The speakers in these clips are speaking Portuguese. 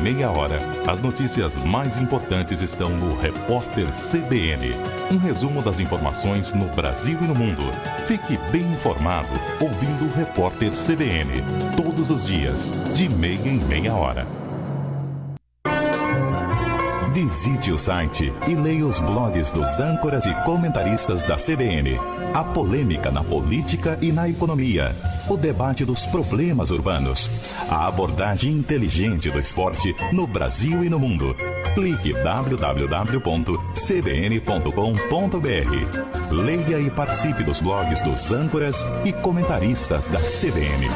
meia hora, as notícias mais importantes estão no Repórter CBN. Um resumo das informações no Brasil e no mundo. Fique bem informado ouvindo o Repórter CBN. Todos os dias, de meia em meia hora. Visite o site e leia os blogs dos âncoras e comentaristas da CBN. A polêmica na política e na economia. O debate dos problemas urbanos. A abordagem inteligente do esporte no Brasil e no mundo. Clique www.cbn.com.br. Leia e participe dos blogs dos âncoras e comentaristas da CBN.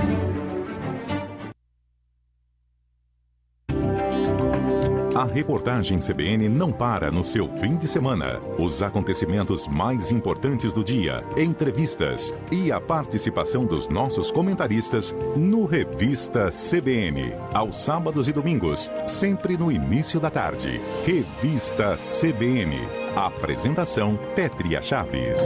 A reportagem CBN não para no seu fim de semana. Os acontecimentos mais importantes do dia, entrevistas e a participação dos nossos comentaristas no Revista CBN. Aos sábados e domingos, sempre no início da tarde. Revista CBN. Apresentação Pétria Chaves.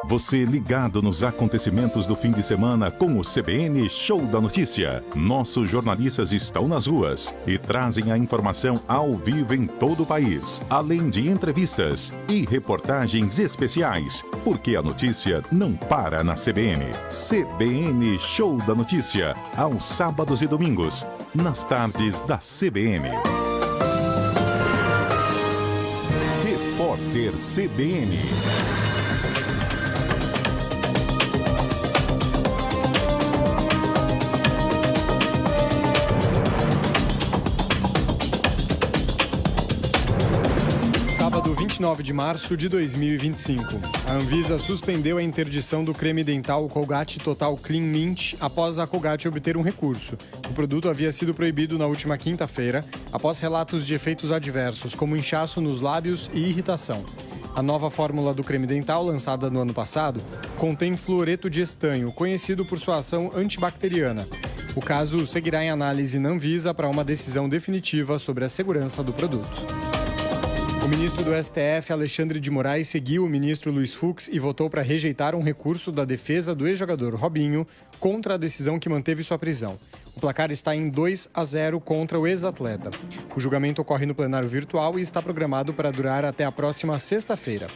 Você ligado nos acontecimentos do fim de semana com o CBN Show da Notícia. Nossos jornalistas estão nas ruas e trazem a informação ao vivo em todo o país, além de entrevistas e reportagens especiais, porque a notícia não para na CBN. CBN Show da Notícia, aos sábados e domingos, nas tardes da CBN. Repórter CBN. Sábado 29 de março de 2025. A Anvisa suspendeu a interdição do creme dental Colgate Total Clean Mint após a Colgate obter um recurso. O produto havia sido proibido na última quinta-feira, após relatos de efeitos adversos, como inchaço nos lábios e irritação. A nova fórmula do creme dental, lançada no ano passado, contém fluoreto de estanho, conhecido por sua ação antibacteriana. O caso seguirá em análise na Anvisa para uma decisão definitiva sobre a segurança do produto. O ministro do STF, Alexandre de Moraes, seguiu o ministro Luiz Fux e votou para rejeitar um recurso da defesa do ex-jogador Robinho contra a decisão que manteve sua prisão. O placar está em 2-0 contra o ex-atleta. O julgamento ocorre no plenário virtual e está programado para durar até a próxima sexta-feira.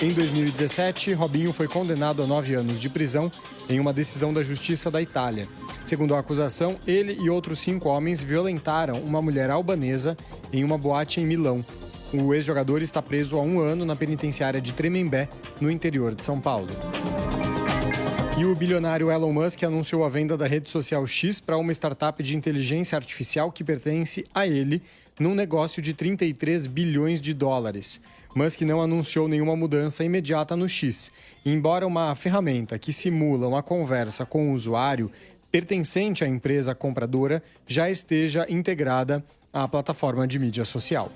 Em 2017, Robinho foi condenado a 9 anos de prisão em uma decisão da Justiça da Itália. Segundo a acusação, ele e outros 5 homens violentaram uma mulher albanesa em uma boate em Milão. O ex-jogador está preso há 1 ano na penitenciária de Tremembé, no interior de São Paulo. E o bilionário Elon Musk anunciou a venda da rede social X para uma startup de inteligência artificial que pertence a ele, num negócio de 33 bilhões de dólares. Musk não anunciou nenhuma mudança imediata no X, embora uma ferramenta que simula uma conversa com o usuário pertencente à empresa compradora já esteja integrada à plataforma de mídia social.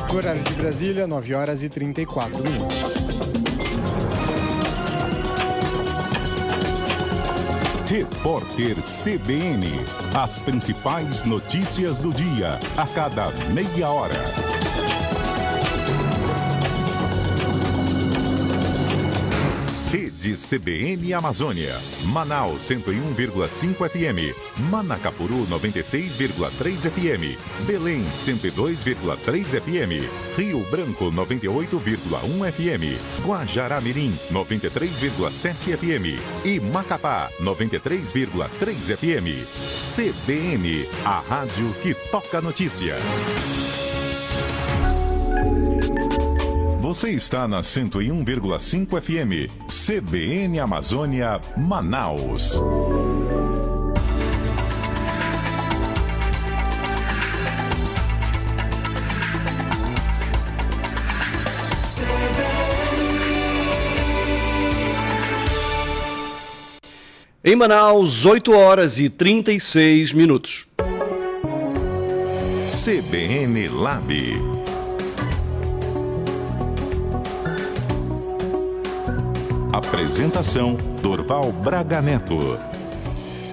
No horário de Brasília, 9h34. Repórter CBN. As principais notícias do dia, a cada meia hora. Rede CBN Amazônia. Manaus 101,5 FM. Manacapuru 96,3 FM. Belém 102,3 FM. Rio Branco 98,1 FM. Guajará-Mirim 93,7 FM. E Macapá 93,3 FM. CBN, a rádio que toca notícia. Você está na 101,5 FM, CBN Amazônia, Manaus. Em Manaus, 8h36. CBN Lab. Apresentação: Dorval Braga Neto.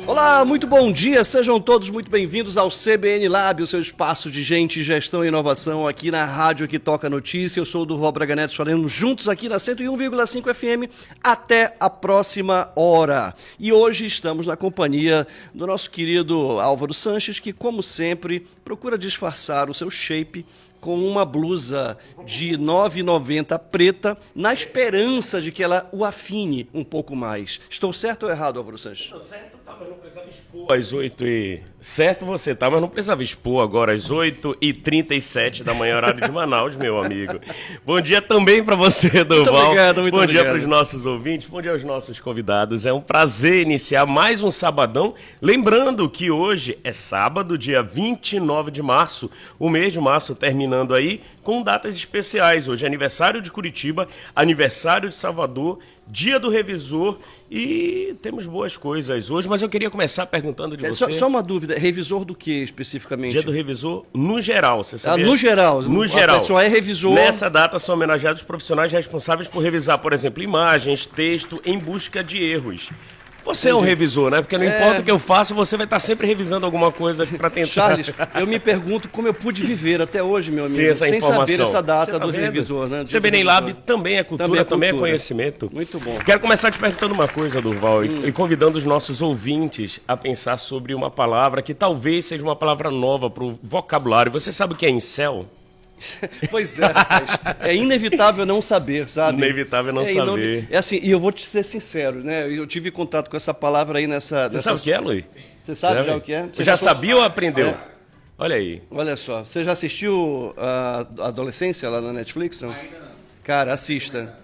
Olá, muito bom dia, sejam todos muito bem-vindos ao CBN Lab, o seu espaço de gente, gestão e inovação aqui na rádio que toca notícia. Eu sou o Durval Braga Neto, estaremos juntos aqui na 101,5 FM até a próxima hora. E hoje estamos na companhia do nosso querido Álvaro Sanches, que como sempre procura disfarçar o seu shape com uma blusa de R$ 9,90 preta, na esperança de que ela o afine um pouco mais. Estou certo ou errado, Álvaro Sanches? Estou certo, tá, mas não precisava expor às 8h. Certo você tá, mas não precisava expor agora às 8h37 da manhã, horário de Manaus, meu amigo. Bom dia também para você, Durval. Muito obrigado, muito obrigado. Bom dia para os nossos ouvintes, bom dia aos nossos convidados. É um prazer iniciar mais um sabadão. Lembrando que hoje é sábado, dia 29 de março. O mês de março terminando aí com datas especiais. Hoje é aniversário de Curitiba, aniversário de Salvador, dia do revisor e temos boas coisas hoje, mas eu queria começar perguntando de você. Só uma dúvida, revisor do que especificamente? Dia do revisor no geral, você sabia? No geral. No geral. A pessoa é revisor. Nessa data são homenageados os profissionais responsáveis por revisar, por exemplo, imagens, texto, em busca de erros. Você é um revisor, né? Porque não importa o que eu faça, você vai estar sempre revisando alguma coisa para tentar. Charles, eu me pergunto como eu pude viver até hoje, meu amigo, sem saber essa data do revisor, né? CBN Lab também é cultura, também é conhecimento. Muito bom. Quero começar te perguntando uma coisa, Durval, e convidando os nossos ouvintes a pensar sobre uma palavra que talvez seja uma palavra nova para o vocabulário. Você sabe o que é incel? Pois é, rapaz. É inevitável não saber, sabe? Inevitável não saber. É assim, e eu vou te ser sincero, né? Eu tive contato com essa palavra aí nessa... Você sabe o que é, Luiz? Você sabe já o que é? Você já sabia ou aprendeu? É. Olha aí. Olha só, você já assistiu a Adolescência lá na Netflix? Não? Ainda não. Cara, assista.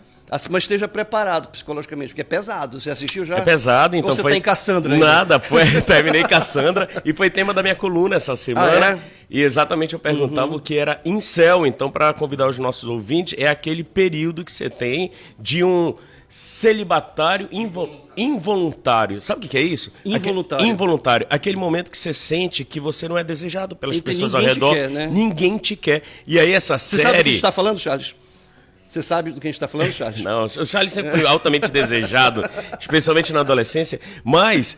Mas esteja preparado psicologicamente, porque é pesado. Você assistiu já? É pesado, então. Ou você está em Cassandra ainda? Nada, terminei Cassandra e foi tema da minha coluna essa semana. Ah, é? E exatamente eu perguntava o que era incel. Então, para convidar os nossos ouvintes, é aquele período que você tem de um celibatário involuntário. Sabe o que é isso? Involuntário. Involuntário. Aquele momento que você sente que você não é desejado pelas pessoas ao redor. Ninguém te quer, né? Ninguém te quer. E aí essa série... Você sabe do que a gente está falando, Charles? Você sabe do que a gente está falando, Charles? Não, o Charles sempre foi altamente desejado, especialmente na adolescência. Mas,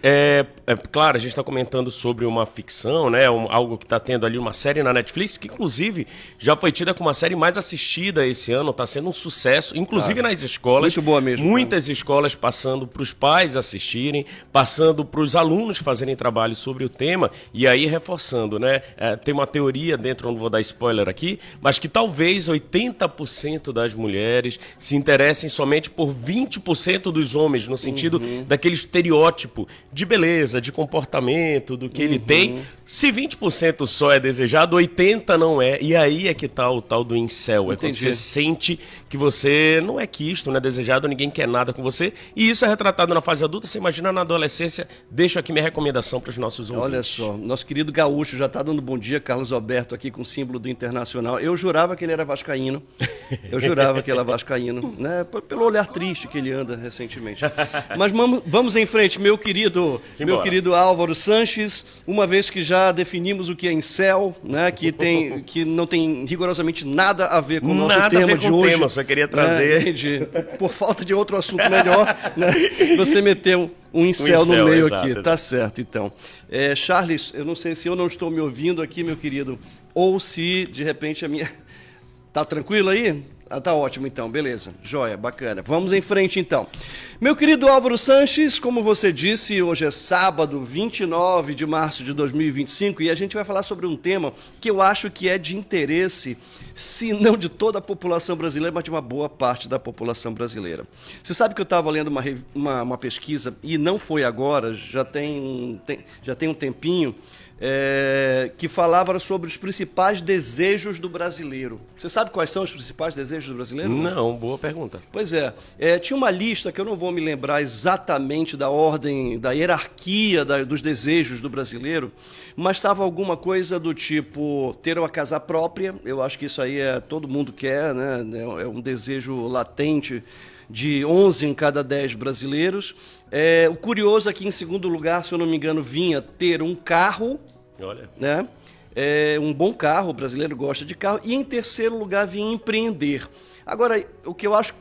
claro, a gente está comentando sobre uma ficção, né? Algo que está tendo ali uma série na Netflix, que inclusive já foi tida como uma série mais assistida esse ano, está sendo um sucesso, inclusive nas escolas. Muito boa mesmo. Muitas escolas passando para os pais assistirem, passando para os alunos fazerem trabalho sobre o tema, e aí reforçando, né? Tem uma teoria dentro, não vou dar spoiler aqui, mas que talvez 80% das mulheres se interessem somente por 20% dos homens, no sentido daquele estereótipo de beleza, de comportamento, do que ele tem. Se 20% só é desejado, 80% não é. E aí é que tá o tal do incel. É quando você sente que você não é quisto, não é desejado, ninguém quer nada com você. E isso é retratado na fase adulta. Você imagina na adolescência. Deixo aqui minha recomendação para os nossos ouvintes. Olha só, nosso querido gaúcho já está dando bom dia, Carlos Alberto, aqui com o símbolo do Internacional. Eu jurava que ele era vascaíno. Eu jurava que ele era vascaíno, né? Pelo olhar triste que ele anda recentemente. Mas vamos em frente, meu querido Álvaro Sanches, uma vez que já definimos o que é incel, né? Que não tem rigorosamente nada a ver com o nosso tema de hoje. Tema, só queria trazer. Por falta de outro assunto melhor, né? Você meteu um incel no meio aqui, tá certo, então. Charles, eu não sei se eu não estou me ouvindo aqui, meu querido, ou se de repente a minha... Tá tranquilo aí? Tá ótimo então, beleza, joia, bacana. Vamos em frente então. Meu querido Álvaro Sanches, como você disse, hoje é sábado, 29 de março de 2025 e a gente vai falar sobre um tema que eu acho que é de interesse, se não de toda a população brasileira, mas de uma boa parte da população brasileira. Você sabe que eu estava lendo uma pesquisa, e não foi agora, já tem um tempinho, que falava sobre os principais desejos do brasileiro. Você sabe quais são os principais desejos do brasileiro? Não, boa pergunta. Pois é. Tinha uma lista que eu não vou me lembrar exatamente da ordem, da hierarquia dos desejos do brasileiro, mas estava alguma coisa do tipo ter uma casa própria. Eu acho que isso aí todo mundo quer, né? É um desejo latente de 11 em cada 10 brasileiros. O curioso é que, em segundo lugar, se eu não me engano, vinha ter um carro. Olha. Né? Um bom carro, o brasileiro gosta de carro. E em terceiro lugar vinha empreender. Agora, o que eu acho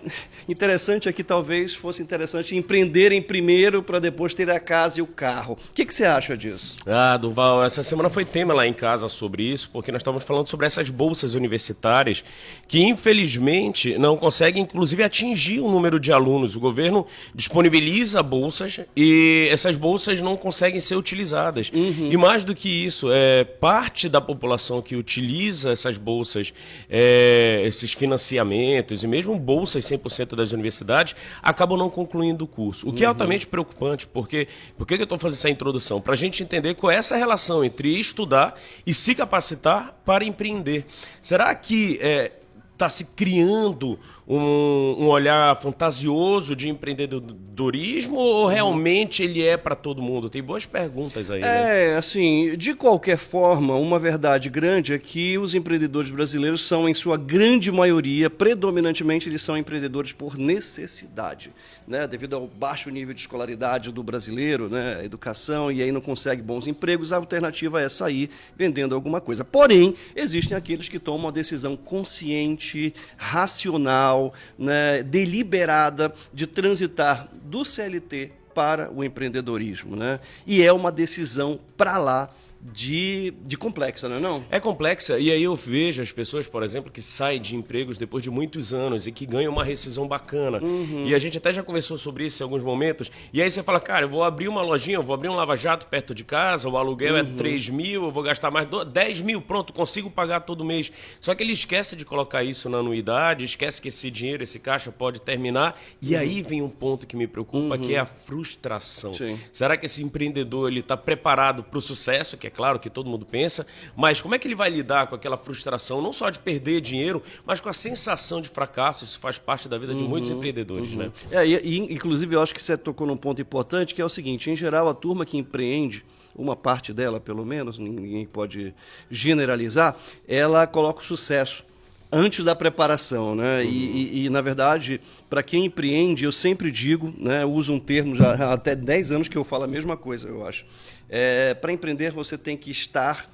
interessante é que talvez fosse interessante empreenderem primeiro para depois ter a casa e o carro. O que você acha disso? Durval, essa semana foi tema lá em casa sobre isso, porque nós estávamos falando sobre essas bolsas universitárias que, infelizmente, não conseguem, inclusive, atingir o número de alunos. O governo disponibiliza bolsas e essas bolsas não conseguem ser utilizadas. E mais do que isso, parte da população que utiliza essas bolsas, esses financiamentos e mesmo bolsas 100% das universidades, acabam não concluindo o curso. O que é altamente preocupante, porque por que eu estou fazendo essa introdução? Para a gente entender qual é essa relação entre estudar e se capacitar para empreender. Será que está se criando um olhar fantasioso de empreendedorismo ou realmente ele é para todo mundo? Tem boas perguntas aí, né? Assim, de qualquer forma, uma verdade grande é que os empreendedores brasileiros são, em sua grande maioria, predominantemente, eles são empreendedores por necessidade, né? Devido ao baixo nível de escolaridade do brasileiro, né? A educação, e aí não consegue bons empregos, a alternativa é sair vendendo alguma coisa. Porém, existem aqueles que tomam uma decisão consciente, racional, né, deliberada de transitar do CLT para o empreendedorismo, né? E é uma decisão para lá de complexa, não é não? É complexa, e aí eu vejo as pessoas, por exemplo, que saem de empregos depois de muitos anos e que ganham uma rescisão bacana. E a gente até já conversou sobre isso em alguns momentos. E aí você fala, cara, eu vou abrir uma lojinha, eu vou abrir um lava-jato perto de casa, o aluguel é 3 mil, eu vou gastar mais 10 mil, pronto, consigo pagar todo mês. Só que ele esquece de colocar isso na anuidade, esquece que esse dinheiro, esse caixa pode terminar. E aí vem um ponto que me preocupa, que é a frustração. Sim. Será que esse empreendedor está preparado para o sucesso, que é claro que todo mundo pensa, mas como é que ele vai lidar com aquela frustração, não só de perder dinheiro, mas com a sensação de fracasso? Isso faz parte da vida de muitos empreendedores, né? Inclusive, eu acho que você tocou num ponto importante, que é o seguinte: em geral, a turma que empreende, uma parte dela, pelo menos, ninguém pode generalizar, ela coloca o sucesso antes da preparação, né? E na verdade, para quem empreende, eu sempre digo, né, eu uso um termo já há até 10 anos que eu falo a mesma coisa, eu acho. Para empreender, você tem que estar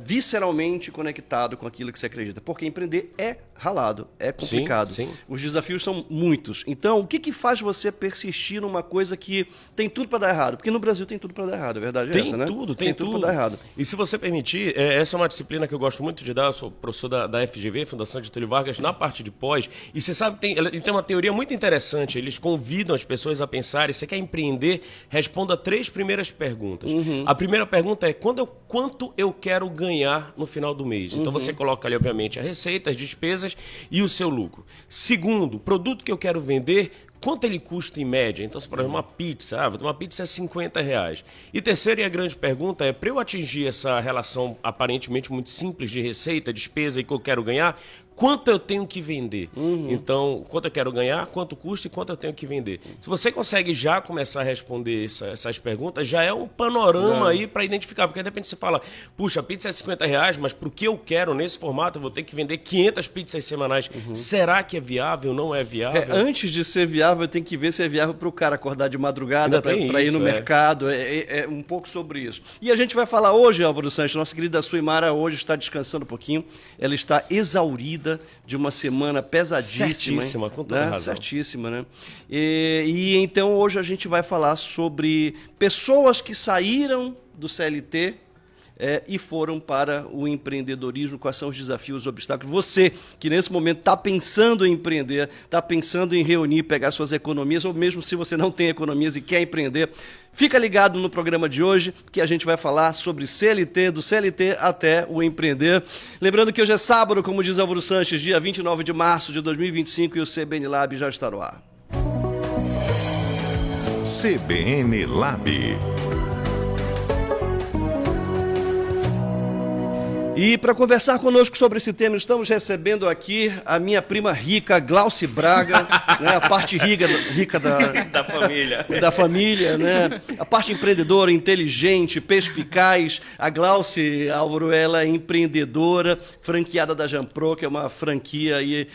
visceralmente conectado com aquilo que você acredita, porque empreender é ralado, é complicado. Sim. Os desafios são muitos. Então, o que faz você persistir numa coisa que tem tudo para dar errado? Porque no Brasil tem tudo para dar errado, a verdade é essa, né? Tem tudo para dar errado. E se você permitir, essa é uma disciplina que eu gosto muito de dar. Eu sou professor da FGV, Fundação Getúlio Vargas, na parte de pós. E você sabe, ele tem uma teoria muito interessante. Eles convidam as pessoas a pensarem: você quer empreender? Responda 3 primeiras perguntas. A primeira pergunta é: quanto eu quero ganhar no final do mês? Então você coloca ali, obviamente, a receita, as despesas e o seu lucro. Segundo, produto que eu quero vender, quanto ele custa em média? Então, se por exemplo, uma pizza, uma pizza é R$50. E terceira e a grande pergunta é: para eu atingir essa relação aparentemente muito simples de receita, despesa e que eu quero ganhar, quanto eu tenho que vender? Então, quanto eu quero ganhar, quanto custa e quanto eu tenho que vender? Se você consegue já começar a responder essas perguntas, já é um panorama aí para identificar. Porque de repente você fala: puxa, a pizza é R$50, mas para o que eu quero nesse formato, eu vou ter que vender 500 pizzas semanais. Será que é viável? Não é viável? Antes de ser viável, tem que ver se é viável para o cara acordar de madrugada, para ir no mercado. É um pouco sobre isso. E a gente vai falar hoje, Álvaro Sanches, nossa querida Suimara hoje está descansando um pouquinho. Ela está exaurida de uma semana pesadíssima. Certíssima, com toda razão. Certíssima, né? E então hoje a gente vai falar sobre pessoas que saíram do CLT e foram para o empreendedorismo. Quais são os desafios, os obstáculos? Você que nesse momento está pensando em empreender, está pensando em reunir, pegar suas economias, ou mesmo se você não tem economias e quer empreender, fica ligado no programa de hoje, que a gente vai falar sobre CLT, do CLT até o empreender. Lembrando que hoje é sábado, como diz Álvaro Sanches, dia 29 de março de 2025, e o CBN Lab já está no ar. CBN Lab. E para conversar conosco sobre esse tema, estamos recebendo aqui a minha prima rica, Glauce Braga, né, a parte rica da família, né, a parte empreendedora, inteligente, perspicaz. A Glauce, Álvaro, ela é empreendedora, franqueada da Jampro, que é uma franquia aí,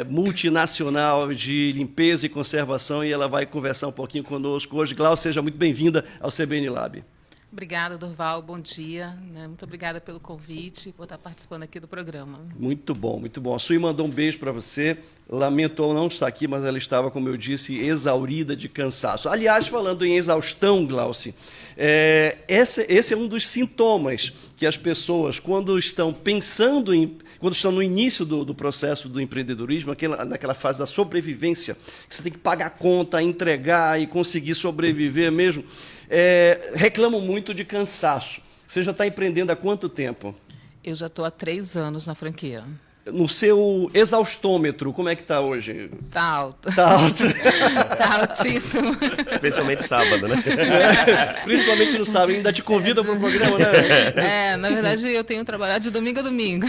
multinacional de limpeza e conservação, e ela vai conversar um pouquinho conosco hoje. Glauce, seja muito bem-vinda ao CBN Lab. Obrigada, Durval. Bom dia. Muito obrigada pelo convite, por estar participando aqui do programa. Muito bom, muito bom. A Sui mandou um beijo para você. Lamentou não estar aqui, mas ela estava, como eu disse, exaurida de cansaço. Aliás, falando em exaustão, Glauci, esse é um dos sintomas que as pessoas, quando estão pensando quando estão no início do processo do empreendedorismo, naquela fase da sobrevivência, que você tem que pagar a conta, entregar e conseguir sobreviver mesmo, reclamam muito de cansaço. Você já está empreendendo há quanto tempo? Eu já estou há 3 anos na franquia. No seu exaustômetro, como é que está hoje? Está alto. Está alto. Está altíssimo. Especialmente sábado, né? Principalmente no sábado. Ainda te convida para o programa, né? Na verdade, eu tenho trabalhado de domingo a domingo.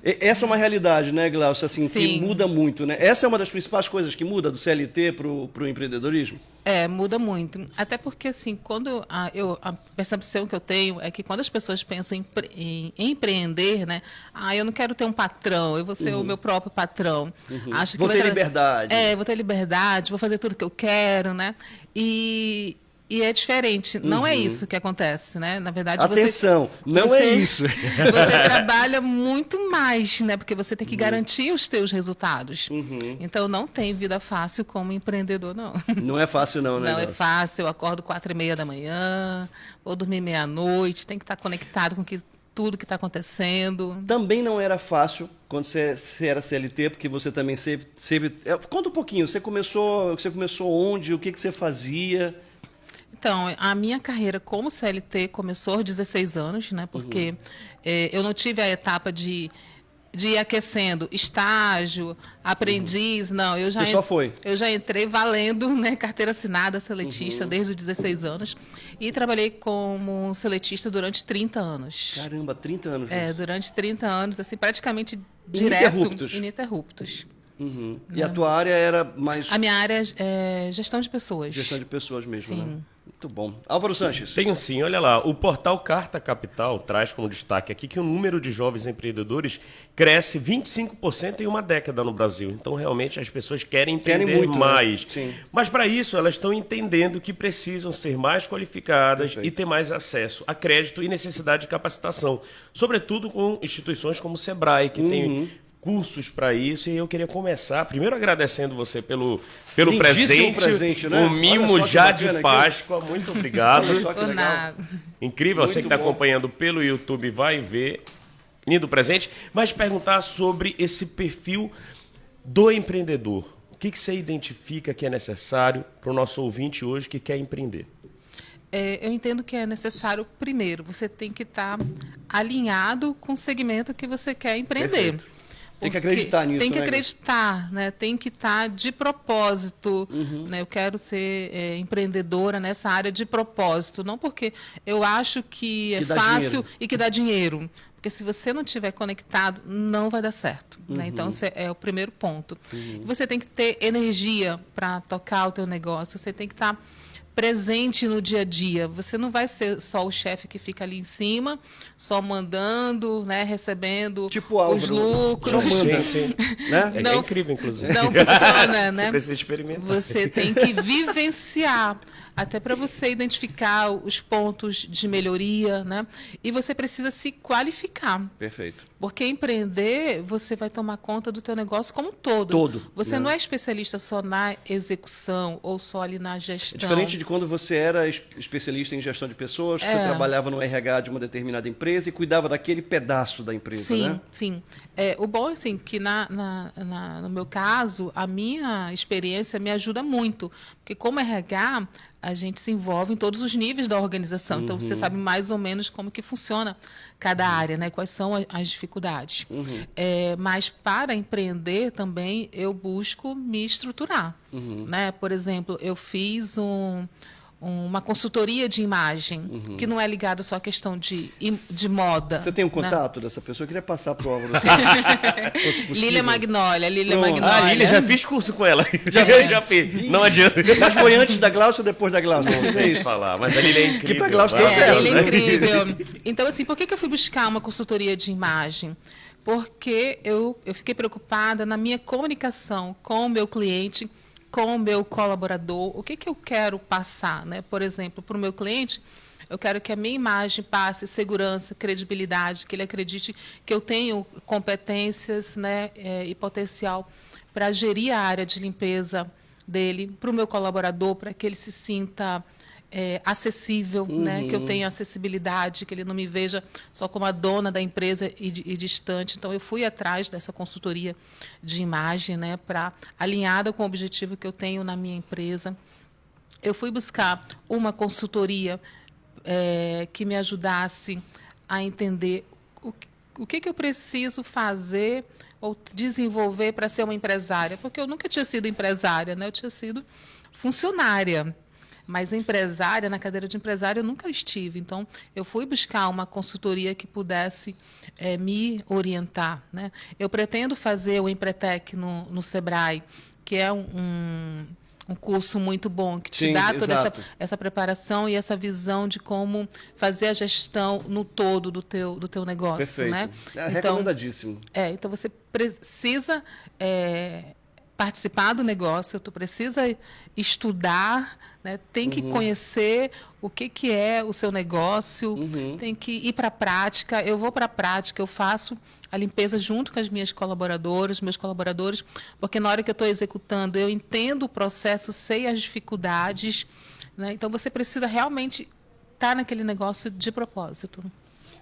Essa é uma realidade, né, Glaucio? Assim, Sim. que muda muito, né? Essa é uma das principais coisas que muda do CLT para o empreendedorismo? Muda muito. Até porque, assim, a percepção que eu tenho é que quando as pessoas pensam em empreender, né? Eu não quero ter um patrão, eu vou ser o meu próprio patrão. Acho que vou ter liberdade. Vou ter liberdade, vou fazer tudo que eu quero, né? E é diferente. Não é isso que acontece, né? Na verdade, atenção, não é isso. Você trabalha muito mais, né? Porque você tem que garantir os teus resultados. Então, não tem vida fácil como empreendedor, não. Não é fácil, não, né? Não é fácil. Eu acordo 4h30 da manhã, vou dormir meia-noite, tem que estar conectado com tudo que está acontecendo. Também não era fácil quando você era CLT, porque você também sempre... Conta um pouquinho, você começou onde, o que você fazia? Então, a minha carreira como CLT começou aos 16 anos, né? Porque eu não tive a etapa de ir aquecendo, estágio, aprendiz, não. Você só foi? Eu já entrei valendo, né? Carteira assinada seletista desde os 16 anos e trabalhei como seletista durante 30 anos. Caramba, 30 anos. Durante 30 anos, assim, praticamente direto. Ininterruptos. E a tua área era mais... A minha área é gestão de pessoas. Gestão de pessoas mesmo, Sim. né? Muito bom. Álvaro Sanches. Tenho sim, olha lá. O portal Carta Capital traz como destaque aqui que o número de jovens empreendedores cresce 25% em uma década no Brasil. Então, realmente, as pessoas querem empreender muito, mais. Né? Sim. Mas, para isso, elas estão entendendo que precisam ser mais qualificadas e ter mais acesso a crédito e necessidade de capacitação. Sobretudo com instituições como o Sebrae, que tem cursos para isso, e eu queria começar primeiro agradecendo você pelo presente, né? o mimo já de Páscoa, muito obrigado. Olha só que legal. Incrível, Muito você que está bom. acompanhando pelo YouTube vai ver, lindo presente, mas perguntar sobre esse perfil do empreendedor. O que você identifica que é necessário para o nosso ouvinte hoje que quer empreender? Eu entendo que é necessário, primeiro, você tem que estar alinhado com o segmento que você quer empreender. Perfeito. Tem que acreditar nisso, tem que né, acreditar, né? Tem que estar de propósito. Né? Eu quero ser empreendedora nessa área de propósito. Não porque eu acho que é fácil e que dá dinheiro. Porque se você não estiver conectado, não vai dar certo. Né? Então, esse é o primeiro ponto. Você tem que ter energia para tocar o teu negócio. Você tem que estar presente no dia a dia. Você não vai ser só o chefe que fica ali em cima, só mandando, né, recebendo tipo os lucros. Sim. Né? Não, é incrível, inclusive. Não funciona, né? Você precisa experimentar. Você tem que vivenciar, até para você identificar os pontos de melhoria, né? E você precisa se qualificar. Perfeito. Porque empreender, você vai tomar conta do teu negócio como um todo. Você não é especialista só na execução ou só ali na gestão. É diferente de quando você era especialista em gestão de pessoas, que você trabalhava no RH de uma determinada empresa e cuidava daquele pedaço da empresa, né? Sim. O bom é assim, que no meu caso, a minha experiência me ajuda muito. Porque como RH, a gente se envolve em todos os níveis da organização. Então, você sabe mais ou menos como que funciona cada área, né? Quais são as dificuldades. Mas para empreender também, eu busco me estruturar. Né? Por exemplo, eu fiz uma consultoria de imagem, que não é ligada só à questão de moda. Você tem um contato dessa pessoa? Eu queria passar para o Álvaro. Lília Magnólia. Lília, já fiz curso com ela. Já fiz. Não adianta. Mas foi antes da Glaucia ou depois da Glaucia? Não sei falar, mas a Lília é incrível. Que para a Glaucia deu certo. Lília é incrível. Então, assim, por que eu fui buscar uma consultoria de imagem? Porque eu fiquei preocupada na minha comunicação com o meu cliente, com o meu colaborador, o que eu quero passar, né? Por exemplo, para o meu cliente, Eu quero que a minha imagem passe segurança, credibilidade, que ele acredite que eu tenho competências, né, e potencial para gerir a área de limpeza dele, para o meu colaborador, para que ele se sinta acessível, né, que eu tenha acessibilidade, que ele não me veja só como a dona da empresa e distante. Então, eu fui atrás dessa consultoria de imagem, né, alinhada com o objetivo que eu tenho na minha empresa. Eu fui buscar uma consultoria que me ajudasse a entender o que eu preciso fazer ou desenvolver para ser uma empresária, porque eu nunca tinha sido empresária, né? Eu tinha sido funcionária, mas empresária, na cadeira de empresária, eu nunca estive. Então, eu fui buscar uma consultoria que pudesse me orientar, né? Eu pretendo fazer o Empretec no Sebrae, que é um curso muito bom, que te dá toda essa preparação e essa visão de como fazer a gestão no todo do teu negócio. Perfeito. Né? Recomendadíssimo. Então, você precisa participar do negócio, tu precisa estudar, né? Tem que conhecer o que é o seu negócio, tem que ir para a prática. Eu vou para a prática, eu faço a limpeza junto com as minhas colaboradoras, meus colaboradores, porque na hora que eu estou executando, eu entendo o processo, sei as dificuldades, né? Então, você precisa realmente estar naquele negócio de propósito.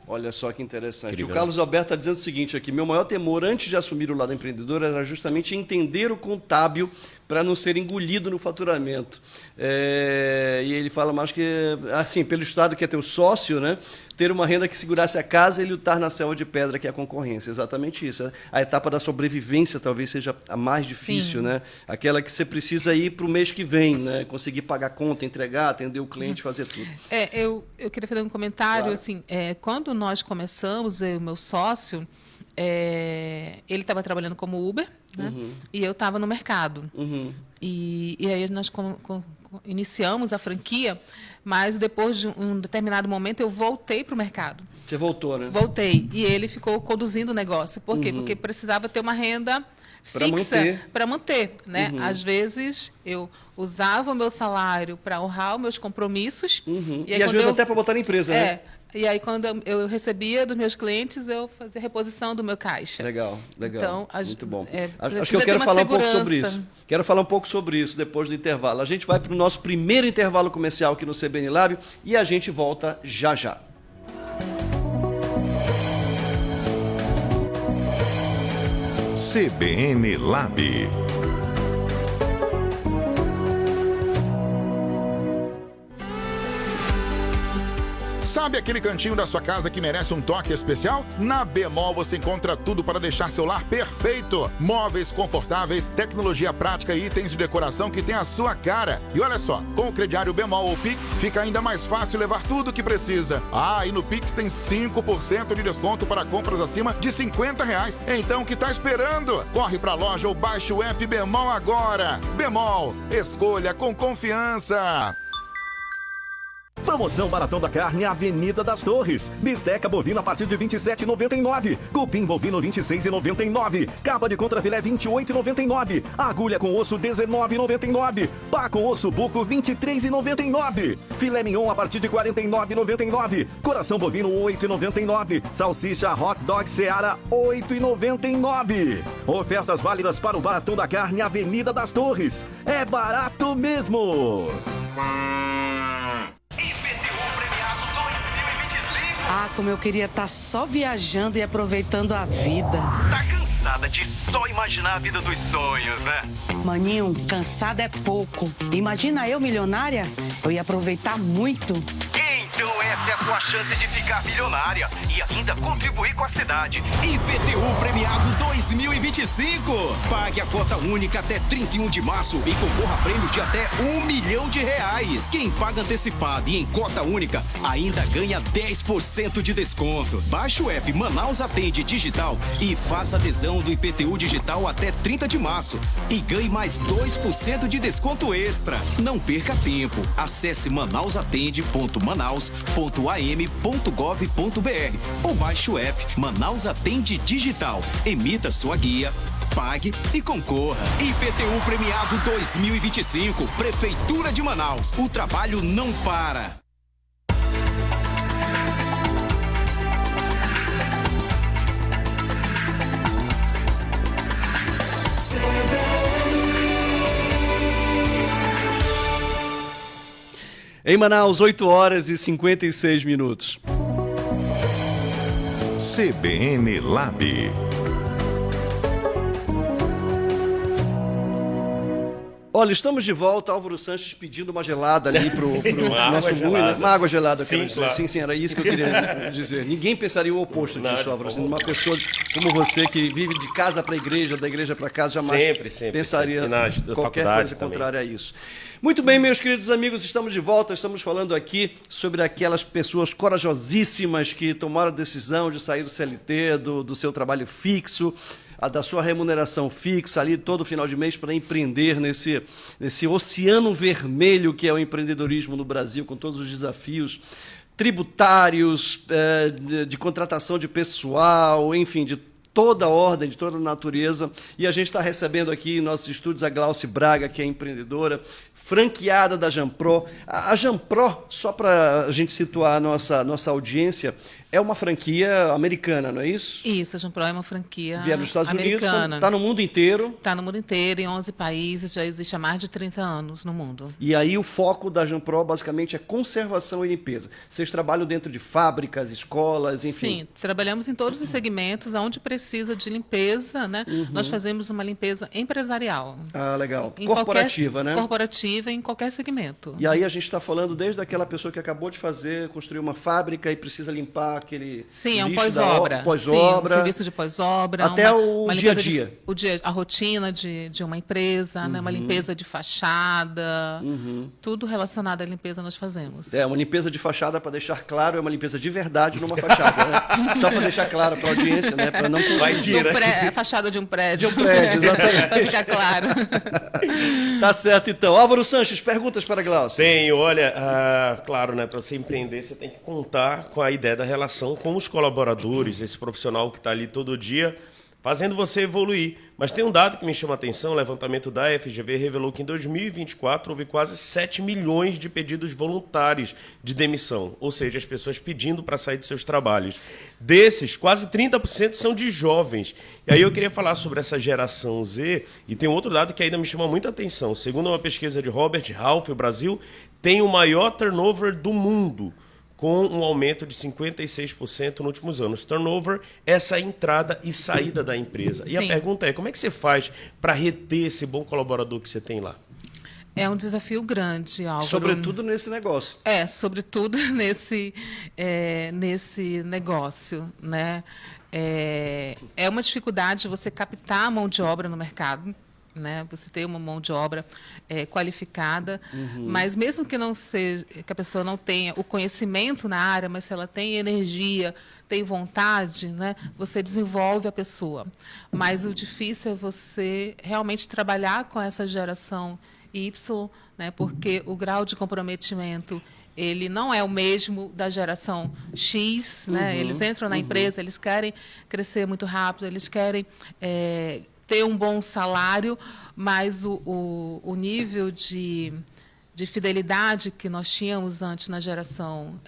Olha só que interessante. Incrível. O Carlos Alberto está dizendo o seguinte aqui: meu maior temor antes de assumir o lado empreendedor era justamente entender o contábil para não ser engolido no faturamento. E ele fala mais que, assim, pelo Estado que é teu sócio, né, ter uma renda que segurasse a casa e lutar na selva de pedra que é a concorrência. Exatamente isso. A etapa da sobrevivência talvez seja a mais difícil, né? Aquela que você precisa ir para o mês que vem, né? Conseguir pagar conta, entregar, atender o cliente, fazer tudo. Eu queria fazer um comentário. Claro. Assim, quando nós começamos, eu e o meu sócio, ele estava trabalhando como Uber, né? E eu estava no mercado. E aí nós iniciamos a franquia, mas depois de um determinado momento eu voltei para o mercado. Você voltou, né? Voltei. E ele ficou conduzindo o negócio. Por quê? Porque precisava ter uma renda fixa para manter, né? Às vezes eu usava o meu salário para honrar os meus compromissos. E às vezes até para botar na empresa, né? E aí, quando eu recebia dos meus clientes, eu fazia reposição do meu caixa. Legal. Então, muito bom. Acho que eu quero falar um pouco sobre isso. Quero falar um pouco sobre isso depois do intervalo. A gente vai para o nosso primeiro intervalo comercial aqui no CBN Lab e a gente volta já já. CBN Lab. Sabe aquele cantinho da sua casa que merece um toque especial? Na Bemol você encontra tudo para deixar seu lar perfeito. Móveis confortáveis, tecnologia prática e itens de decoração que tem a sua cara. E olha só, com o crediário Bemol ou Pix, fica ainda mais fácil levar tudo o que precisa. E no Pix tem 5% de desconto para compras acima de R$50. Então o que tá esperando? Corre pra loja ou baixe o app Bemol agora. Bemol, escolha com confiança. Promoção Baratão da Carne, Avenida das Torres. Bisteca bovina a partir de R$ 27,99. Cupim bovino R$ 26,99. Capa de contrafilé R$ 28,99. Agulha com osso R$ 19,99. Pá com osso buco R$ 23,99. Filé mignon a partir de R$ 49,99. Coração bovino R$ 8,99. Salsicha hot dog Seara R$ 8,99. Ofertas válidas para o Baratão da Carne, Avenida das Torres. É barato mesmo! Como eu queria estar só viajando e aproveitando a vida. Tá cansada de só imaginar a vida dos sonhos, né? Maninho, cansada é pouco. Imagina eu milionária? Eu ia aproveitar muito. Então essa é a sua chance de ficar milionária e ainda contribuir com a cidade. IPTU Premiado 2025. Pague a cota única até 31 de março e concorra a prêmios de até R$1 milhão. Quem paga antecipado e em cota única ainda ganha 10% de desconto. Baixe o app Manaus Atende Digital e faça adesão do IPTU Digital até 30 de março e ganhe mais 2% de desconto extra. Não perca tempo. Acesse manausatende.manaus.am.gov.br ou baixe o app Manaus Atende Digital. Emita sua guia, pague e concorra. IPTU Premiado 2025. Prefeitura de Manaus. O trabalho não para. Em Manaus, 8 horas e 56 minutos. CBN Lab. Olha, estamos de volta. Álvaro Sanches pedindo uma gelada ali pro nosso Rui, né? Uma água gelada, sim, quero dizer. claro. Sim, era isso que eu queria dizer. Ninguém pensaria o oposto disso, Álvaro. Assim, uma pessoa como você, que vive de casa para a igreja, da igreja para casa, jamais pensaria qualquer coisa contrária a isso. Muito bem, meus queridos amigos, estamos de volta. Estamos falando aqui sobre aquelas pessoas corajosíssimas que tomaram a decisão de sair do CLT, do seu trabalho fixo, da sua remuneração fixa ali todo final de mês para empreender nesse oceano vermelho que é o empreendedorismo no Brasil, com todos os desafios tributários, de contratação de pessoal, enfim, de toda a ordem, de toda a natureza. E a gente está recebendo aqui em nossos estúdios a Glauce Braga, que é empreendedora, franqueada da Jampro. A Jampro, só para a gente situar a nossa audiência, é uma franquia americana, não é isso? Isso, a Jampro é uma franquia Vieram dos Estados americana. Unidos, está no mundo inteiro. Está no mundo inteiro, em 11 países, já existe há mais de 30 anos no mundo. E aí o foco da Jampro basicamente é conservação e limpeza. Vocês trabalham dentro de fábricas, escolas, enfim? Sim, trabalhamos em todos os segmentos onde precisa de limpeza, né? Nós fazemos uma limpeza empresarial. Ah, legal. Em Corporativa, né? Corporativa em qualquer segmento. E aí a gente está falando desde aquela pessoa que acabou de construir uma fábrica e precisa limpar aquele Sim, é um lixo pós-obra. Pós-obra. Sim, um serviço de pós-obra. Até o dia a dia. A rotina de uma empresa, né? Uma limpeza de fachada, tudo relacionado à limpeza nós fazemos. Uma limpeza de fachada, para deixar claro, é uma limpeza de verdade numa fachada, né? Só para deixar claro para a audiência, né? Para não confundir. A fachada de um prédio. De um prédio, exatamente. Fica claro. Tá certo, então. Álvaro Sanches, perguntas para a Glauce. Tenho, olha, claro, né? Para você empreender, você tem que contar com a ideia da relação com os colaboradores, esse profissional que está ali todo dia, fazendo você evoluir. Mas tem um dado que me chama a atenção, o levantamento da FGV revelou que em 2024 houve quase 7 milhões de pedidos voluntários de demissão, ou seja, as pessoas pedindo para sair dos seus trabalhos. Desses, quase 30% são de jovens. E aí eu queria falar sobre essa geração Z, e tem um outro dado que ainda me chama muita atenção. Segundo uma pesquisa de Robert Half, o Brasil tem o maior turnover do mundo, com um aumento de 56% nos últimos anos. Turnover, essa entrada e saída da empresa. E a pergunta é, como é que você faz para reter esse bom colaborador que você tem lá? É um desafio grande, Álvaro. Sobretudo nesse negócio. Sobretudo nesse negócio, né? É uma dificuldade você captar a mão de obra no mercado, né? Você ter uma mão de obra qualificada, mas mesmo que que a pessoa não tenha o conhecimento na área, mas se ela tem energia, tem vontade, né? Você desenvolve a pessoa. Mas o difícil é você realmente trabalhar com essa geração Y, né? Porque o grau de comprometimento ele não é o mesmo da geração X, né? Eles entram na empresa, eles querem crescer muito rápido, eles querem ter um bom salário, mas o nível de fidelidade que nós tínhamos antes na geração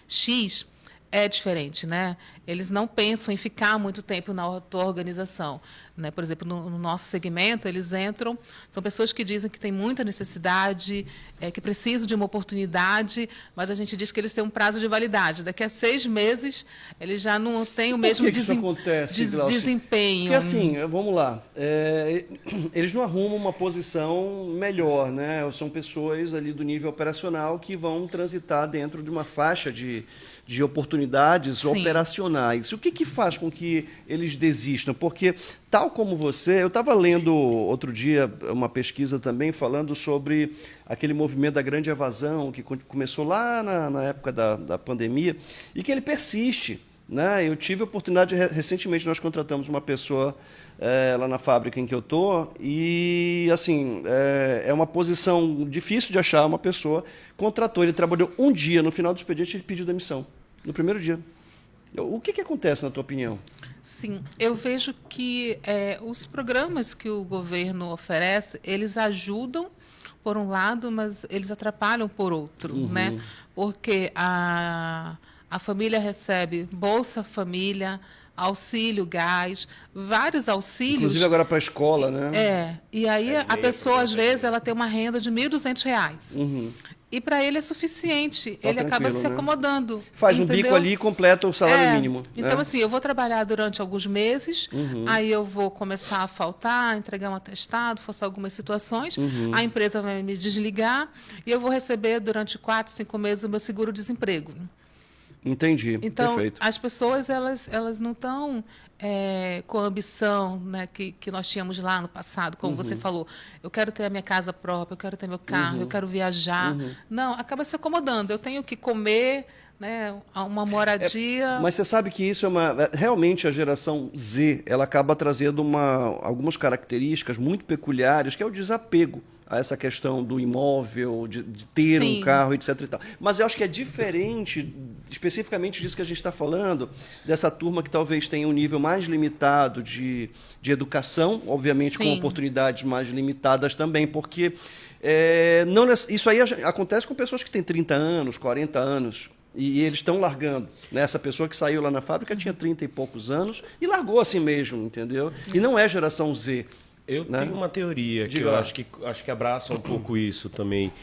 X é diferente, né? Eles não pensam em ficar muito tempo na tua organização, né? Por exemplo, no nosso segmento, eles entram, são pessoas que dizem que têm muita necessidade, que precisam de uma oportunidade, mas a gente diz que eles têm um prazo de validade. Daqui a 6 meses, eles já não têm o mesmo desempenho. Porque assim, vamos lá, eles não arrumam uma posição melhor, né? São pessoas ali do nível operacional que vão transitar dentro de uma faixa de oportunidades operacionais. O que faz com que eles desistam? Porque, tal como você, eu estava lendo outro dia uma pesquisa também falando sobre aquele movimento da grande evasão que começou lá na época da pandemia e que ele persiste, né? Eu tive a oportunidade, recentemente nós contratamos uma pessoa lá na fábrica em que eu estou e, assim, é uma posição difícil de achar uma pessoa. Contratou, ele trabalhou um dia, no final do expediente ele pediu demissão, no primeiro dia. O que acontece, na tua opinião? Sim, eu vejo que os programas que o governo oferece, eles ajudam por um lado, mas eles atrapalham por outro, né? Porque a família recebe Bolsa Família, auxílio gás, vários auxílios. Inclusive agora para a escola, né? E aí a pessoa, às vezes, ela tem uma renda de R$ 1.200. E para ele é suficiente, ele acaba se acomodando. Faz um bico ali e completa o salário mínimo. Então, assim, eu vou trabalhar durante alguns meses, aí eu vou começar a faltar, entregar um atestado, forçar algumas situações, a empresa vai me desligar e eu vou receber durante 4, 5 meses o meu seguro-desemprego. Entendi, então, perfeito. As pessoas, elas não estão com a ambição, né, que nós tínhamos lá no passado, como você falou, eu quero ter a minha casa própria, eu quero ter meu carro, eu quero viajar. Não, acaba se acomodando. Eu tenho que comer, né, uma moradia. Mas você sabe que isso realmente a geração Z, ela acaba trazendo algumas características muito peculiares, que é o desapego a essa questão do imóvel, de ter um carro, etc. E tal. Mas eu acho que é diferente, especificamente disso que a gente está falando, dessa turma que talvez tenha um nível mais limitado de educação, obviamente com oportunidades mais limitadas também, porque isso aí acontece com pessoas que têm 30 anos, 40 anos, e eles estão largando. Né? Essa pessoa que saiu lá na fábrica tinha 30 e poucos anos e largou assim mesmo, entendeu? E não é geração Z. Eu tenho uma teoria que eu acho que abraça um pouco isso também.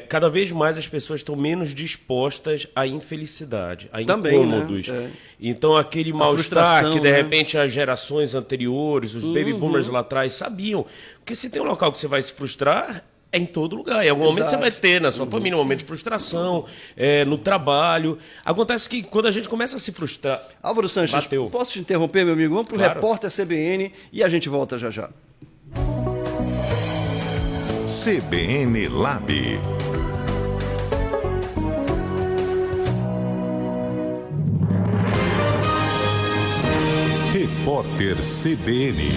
Cada vez mais as pessoas estão menos dispostas à infelicidade, a incômodos. Né? Então, aquele mal-estar que, de repente, as gerações anteriores, os baby boomers lá atrás, sabiam. Porque se tem um local que você vai se frustrar, é em todo lugar. Em algum momento você vai ter na sua família um momento de frustração, no trabalho. Acontece que quando a gente começa a se frustrar... Álvaro Sanches, posso te interromper, meu amigo? Vamos para o Repórter CBN e a gente volta já já. CBN Lab. Repórter CBN.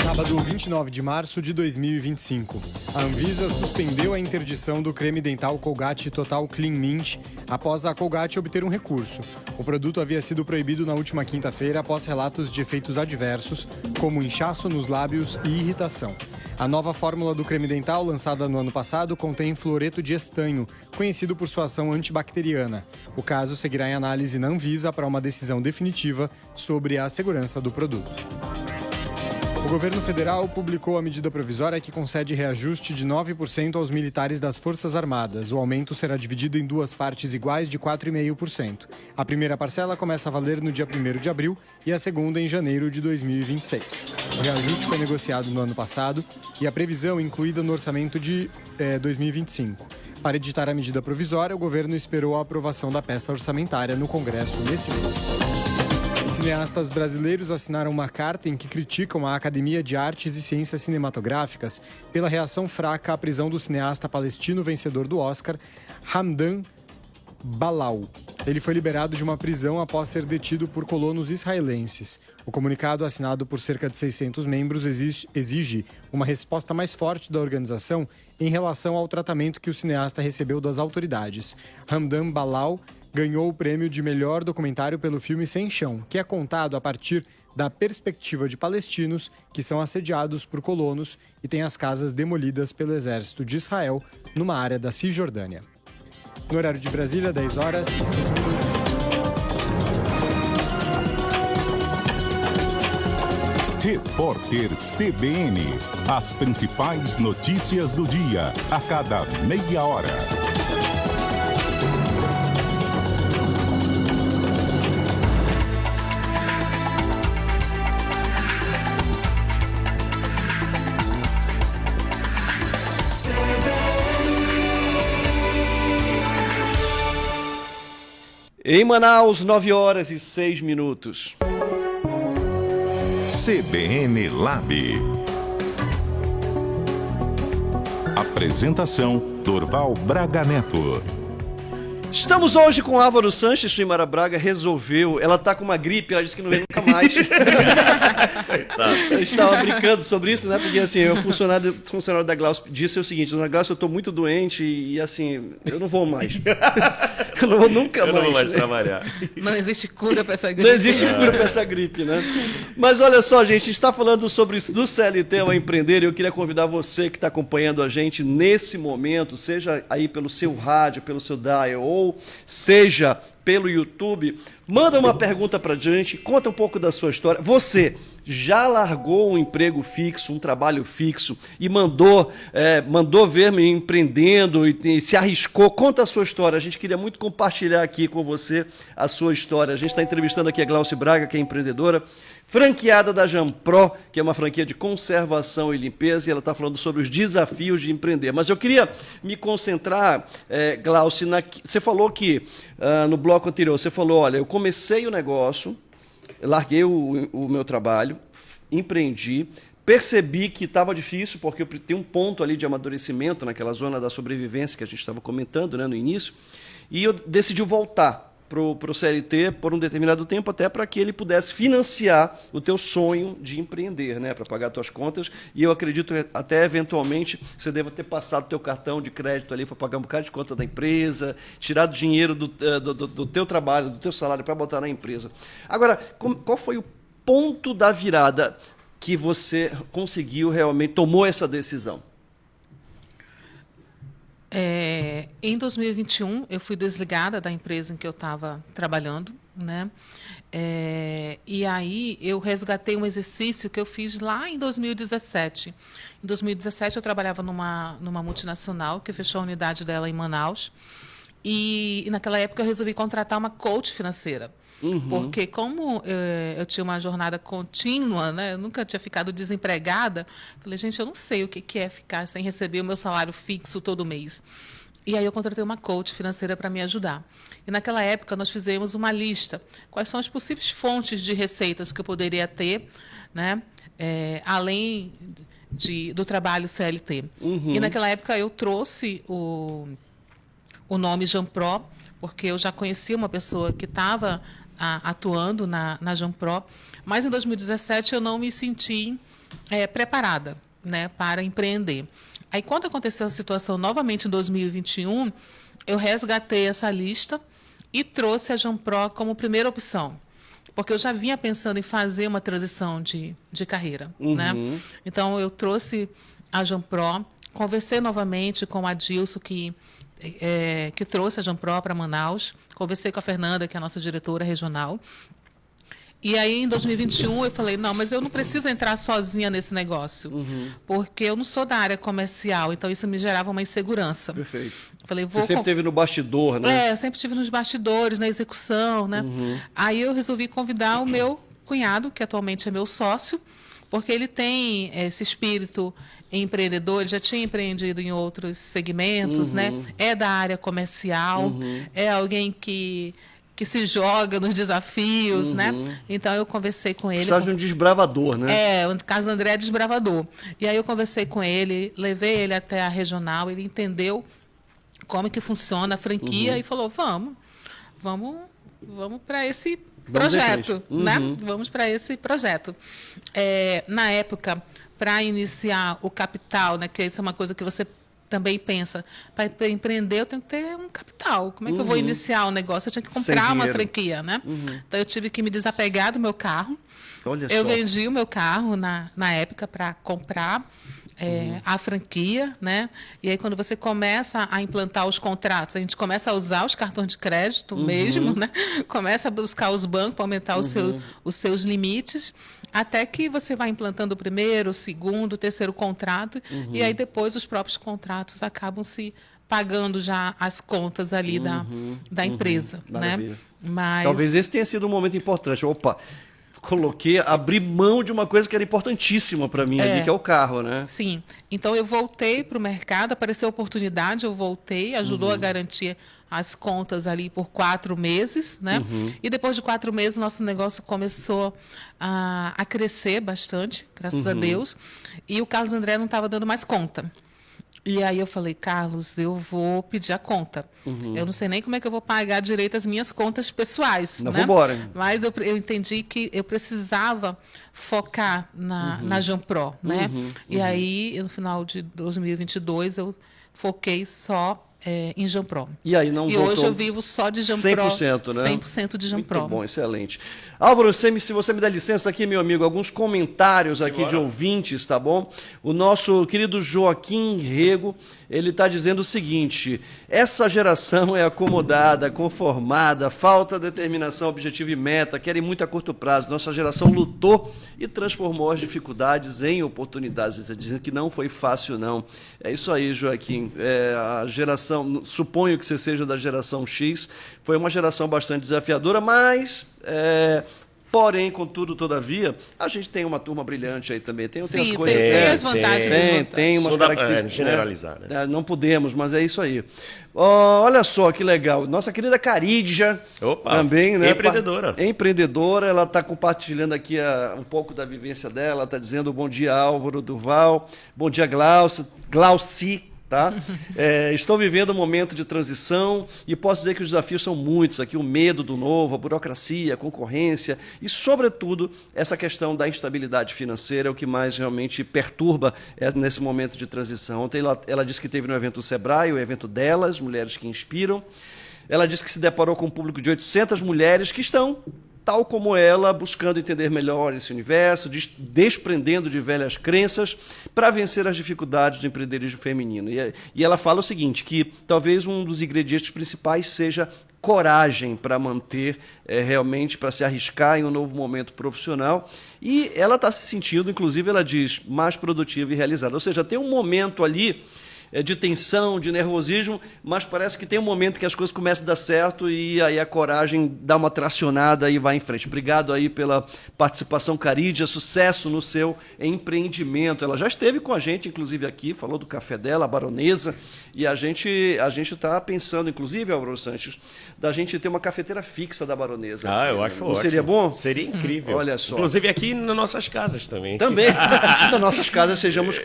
Sábado 29 de março de 2025. A Anvisa suspendeu a interdição do creme dental Colgate Total Clean Mint após a Colgate obter um recurso. O produto havia sido proibido na última quinta-feira após relatos de efeitos adversos, como inchaço nos lábios e irritação. A nova fórmula do creme dental, lançada no ano passado, contém fluoreto de estanho, conhecido por sua ação antibacteriana. O caso seguirá em análise na Anvisa para uma decisão definitiva sobre a segurança do produto. O governo federal publicou a medida provisória que concede reajuste de 9% aos militares das Forças Armadas. O aumento será dividido em duas partes iguais de 4,5%. A primeira parcela começa a valer no dia 1º de abril e a segunda em janeiro de 2026. O reajuste foi negociado no ano passado e a previsão incluída no orçamento de 2025. Para editar a medida provisória, o governo esperou a aprovação da peça orçamentária no Congresso nesse mês. Cineastas brasileiros assinaram uma carta em que criticam a Academia de Artes e Ciências Cinematográficas pela reação fraca à prisão do cineasta palestino vencedor do Oscar, Hamdan Balau. Ele foi liberado de uma prisão após ser detido por colonos israelenses. O comunicado, assinado por cerca de 600 membros, exige uma resposta mais forte da organização em relação ao tratamento que o cineasta recebeu das autoridades. Hamdan Balau ganhou o prêmio de melhor documentário pelo filme Sem Chão, que é contado a partir da perspectiva de palestinos que são assediados por colonos e têm as casas demolidas pelo exército de Israel numa área da Cisjordânia. No horário de Brasília, 10 horas e 5 minutos. Repórter CBN. As principais notícias do dia, a cada meia hora. Em Manaus, 9 horas e 6 minutos. CBN Lab. Apresentação: Dorval Braga Neto. Estamos hoje com Álvaro Sanches. Suimara Braga resolveu. Ela tá com uma gripe, ela disse que não vem nunca mais. Eu estava brincando sobre isso, né? Porque assim, o funcionário da Glaucio disse o seguinte: Dona Glaucio, eu estou muito doente e assim, eu não vou mais. Eu não vou nunca mais. Eu não vou mais trabalhar. Não existe cura para essa gripe. Não existe cura para essa gripe, né? Mas olha só, gente, a gente está falando sobre isso do CLT ao empreender e eu queria convidar você que está acompanhando a gente nesse momento, seja aí pelo seu rádio, pelo seu dial ou seja pelo YouTube, manda uma pergunta pra gente, conta um pouco da sua história. Você já largou um emprego fixo, um trabalho fixo e mandou ver-me empreendendo e se arriscou? Conta a sua história. A gente queria muito compartilhar aqui com você a sua história. A gente está entrevistando aqui a Glaucio Braga, que é empreendedora, franqueada da Jampro, que é uma franquia de conservação e limpeza, e ela está falando sobre os desafios de empreender. Mas eu queria me concentrar, Glaucio, você falou que, no bloco anterior, você falou, olha, eu comecei o negócio, larguei o meu trabalho, empreendi, percebi que estava difícil, porque tem um ponto ali de amadurecimento naquela zona da sobrevivência que a gente estava comentando, né, no início, e eu decidi voltar para o CLT por um determinado tempo, até para que ele pudesse financiar o teu sonho de empreender, né, para pagar as tuas contas. E eu acredito que até eventualmente você deva ter passado o teu cartão de crédito ali para pagar um bocado de conta da empresa, tirado dinheiro do teu trabalho, do teu salário para botar na empresa. Agora, qual foi o ponto da virada que você conseguiu realmente, tomou essa decisão? Em 2021, eu fui desligada da empresa em que eu estava trabalhando, né? E aí eu resgatei um exercício que eu fiz lá em 2017. Em 2017, eu trabalhava numa multinacional que fechou a unidade dela em Manaus. E naquela época eu resolvi contratar uma coach financeira. Porque como eu tinha uma jornada contínua, né, eu nunca tinha ficado desempregada, falei, gente, eu não sei o que é ficar sem receber o meu salário fixo todo mês. E aí eu contratei uma coach financeira para me ajudar. E naquela época nós fizemos uma lista. Quais são as possíveis fontes de receitas que eu poderia ter, né, além do trabalho CLT. E naquela época eu trouxe o nome Jampro, porque eu já conhecia uma pessoa que estava atuando na Jampro, mas em 2017 eu não me senti preparada, né, para empreender. Aí, quando aconteceu a situação novamente em 2021, eu resgatei essa lista e trouxe a Jampro como primeira opção, porque eu já vinha pensando em fazer uma transição de carreira. Né? Então, eu trouxe a Jampro, conversei novamente com a Dilson, que trouxe a Jampro para Manaus, conversei com a Fernanda, que é a nossa diretora regional. E aí, em 2021, eu falei, não, mas eu não preciso entrar sozinha nesse negócio, porque eu não sou da área comercial, então isso me gerava uma insegurança. Perfeito. Eu falei, você sempre esteve no bastidor, né? Eu sempre estive nos bastidores, na execução, né? Aí eu resolvi convidar o meu cunhado, que atualmente é meu sócio, porque ele tem esse espírito empreendedor, ele já tinha empreendido em outros segmentos, né? É da área comercial, é alguém que se joga nos desafios, né? Então eu conversei com ele. Precisa de um desbravador, né? O caso do André é desbravador. E aí eu conversei com ele, levei ele até a regional, ele entendeu como que funciona a franquia e falou, vamos para esse projeto, né? Vamos para esse projeto. Na época, para iniciar o capital, né? Que isso é uma coisa que você também pensa, para empreender eu tenho que ter um capital. Como é que eu vou iniciar o negócio? Eu tinha que comprar uma franquia, né? Então eu tive que me desapegar do meu carro. Eu vendi o meu carro na época para comprar a franquia, né? E aí quando você começa a implantar os contratos, a gente começa a usar os cartões de crédito mesmo, né? Começa a buscar os bancos para aumentar os seus limites, até que você vai implantando o primeiro, o segundo, o terceiro contrato, e aí depois os próprios contratos acabam se pagando já as contas ali da empresa, né? Mas talvez esse tenha sido um momento importante. Abri mão de uma coisa que era importantíssima para mim ali, que é o carro, né? Sim. Então eu voltei para o mercado, apareceu a oportunidade, eu voltei, ajudou a garantir as contas ali por 4 meses, né? E depois de 4 meses, nosso negócio começou a crescer bastante, graças a Deus. E o Carlos André não estava dando mais conta. E aí eu falei, Carlos, eu vou pedir a conta. Eu não sei nem como é que eu vou pagar direito as minhas contas pessoais. Não, né? vambora. Mas eu entendi que eu precisava focar na Jampro, né? E aí, no final de 2022, eu foquei só em Jampro. E aí não voltou. Hoje eu vivo só de Jampro. 100%, né? 100% de Jampro. Muito bom, excelente. Álvaro, se você me dá licença aqui, meu amigo, alguns comentários aqui de ouvintes, tá bom? O nosso querido Joaquim Rego, ele está dizendo o seguinte: essa geração é acomodada, conformada, falta determinação, objetivo e meta, querem muito a curto prazo. Nossa geração lutou e transformou as dificuldades em oportunidades. Dizendo que não foi fácil, não. É isso aí, Joaquim. A geração, suponho que você seja da geração X, foi uma geração bastante desafiadora, mas... porém, contudo, todavia, a gente tem uma turma brilhante aí também. Tem Sim, as coisas. tem as vantagens. Tem umas características. Generalizar, né? Não podemos, mas é isso aí. Olha só que legal. Nossa querida Carídia, também, né? Empreendedora. Empreendedora, ela está compartilhando aqui um pouco da vivência dela, está dizendo bom dia, Álvaro, Durval, bom dia, Glauci. Tá? Estou vivendo um momento de transição e posso dizer que os desafios são muitos aqui, o medo do novo, a burocracia, a concorrência e, sobretudo, essa questão da instabilidade financeira é o que mais realmente perturba nesse momento de transição. Ontem ela disse que teve no evento do Sebrae, o evento delas, Mulheres que Inspiram. Ela disse que se deparou com um público de 800 mulheres que estão, tal como ela, buscando entender melhor esse universo, desprendendo de velhas crenças para vencer as dificuldades do empreendedorismo feminino. E ela fala o seguinte, que talvez um dos ingredientes principais seja coragem para manter, realmente, para se arriscar em um novo momento profissional. E ela está se sentindo, inclusive, ela diz, mais produtiva e realizada. Ou seja, tem um momento ali de tensão, de nervosismo, mas parece que tem um momento que as coisas começam a dar certo e aí a coragem dá uma tracionada e vai em frente. Obrigado aí pela participação, Carídia, sucesso no seu empreendimento. Ela já esteve com a gente, inclusive aqui, falou do café dela, a Baronesa, e a gente está pensando, inclusive, Álvaro Sanches, da gente ter uma cafeteira fixa da Baronesa. Eu acho ótimo. Seria bom? Seria incrível. Olha só. Inclusive aqui nas nossas casas também. Também. Nas nossas casas sejamos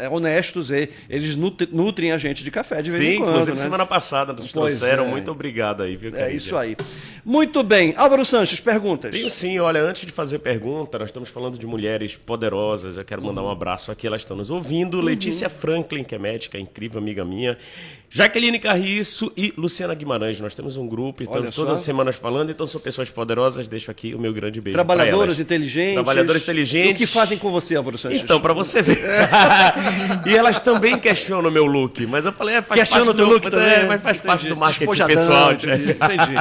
honestos, eles nutrem a gente de café de vez em quando. Inclusive né? semana passada nos trouxeram. Muito obrigado aí, viu, Carídia? É isso aí. Muito bem. Álvaro Sanches, perguntas? Tenho sim. Olha, antes de fazer pergunta, nós estamos falando de mulheres poderosas. Eu quero mandar um abraço aqui, elas estão nos ouvindo. Letícia Franklin, que é médica, incrível amiga minha. Jaqueline Carriço e Luciana Guimarães. Nós temos um grupo, estamos todas as semanas falando, então são pessoas poderosas. Deixo aqui o meu grande beijo. Trabalhadoras inteligentes. Trabalhadoras inteligentes. E o que fazem com você, Álvaro Sanches? Então, para você ver. E elas também questionam o meu look, mas eu falei, Questiona o teu look também? Mas faz parte do marketing pessoal. Entendi.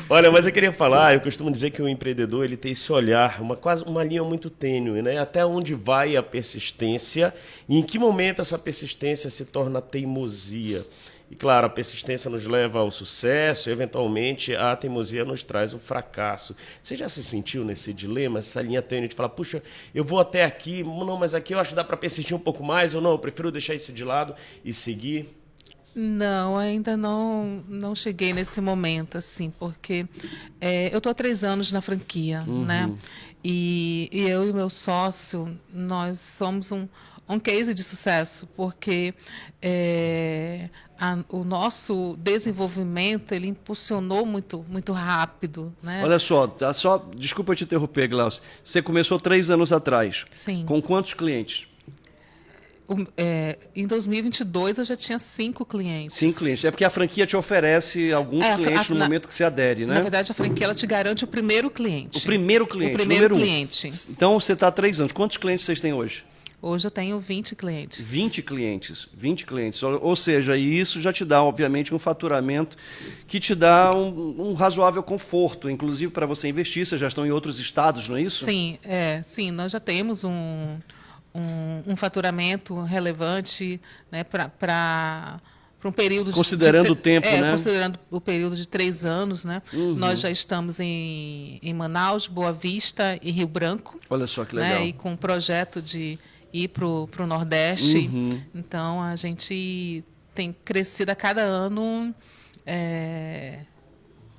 Olha, mas eu queria falar, eu costumo dizer que o empreendedor ele tem esse olhar, quase uma linha muito tênue, né? Até onde vai a persistência e em que momento essa persistência se torna teimosia. E claro, a persistência nos leva ao sucesso, eventualmente a teimosia nos traz o fracasso. Você já se sentiu nesse dilema, essa linha tênue de falar, puxa, eu vou até aqui, não, mas aqui eu acho que dá para persistir um pouco mais, ou não, eu prefiro deixar isso de lado e seguir? Não, ainda não cheguei nesse momento, assim, porque eu estou há 3 anos na franquia, né? E eu e o meu sócio, nós somos um case de sucesso, porque o nosso desenvolvimento ele impulsionou muito rápido, né? Olha só, desculpa te interromper, Glaucio. Você começou 3 anos atrás. Sim. Com quantos clientes? Em 2022 eu já tinha 5 clientes. 5 clientes. É porque a franquia te oferece alguns clientes no momento que você adere, né? Na verdade, a franquia ela te garante o primeiro cliente. O primeiro cliente. O primeiro número cliente. 1. Então você está há 3 anos. Quantos clientes vocês têm hoje? Hoje eu tenho 20 clientes. 20 clientes. 20 clientes. Ou seja, isso já te dá, obviamente, um faturamento que te dá um razoável conforto, inclusive para você investir. Vocês já estão em outros estados, não é isso? Sim, sim, nós já temos um faturamento relevante, né, para um período considerando o tempo, né? Considerando o período de 3 anos, né? Nós já estamos em Manaus, Boa Vista e Rio Branco. Olha só que legal. Né, e com um projeto de ir para o Nordeste. Então a gente tem crescido a cada ano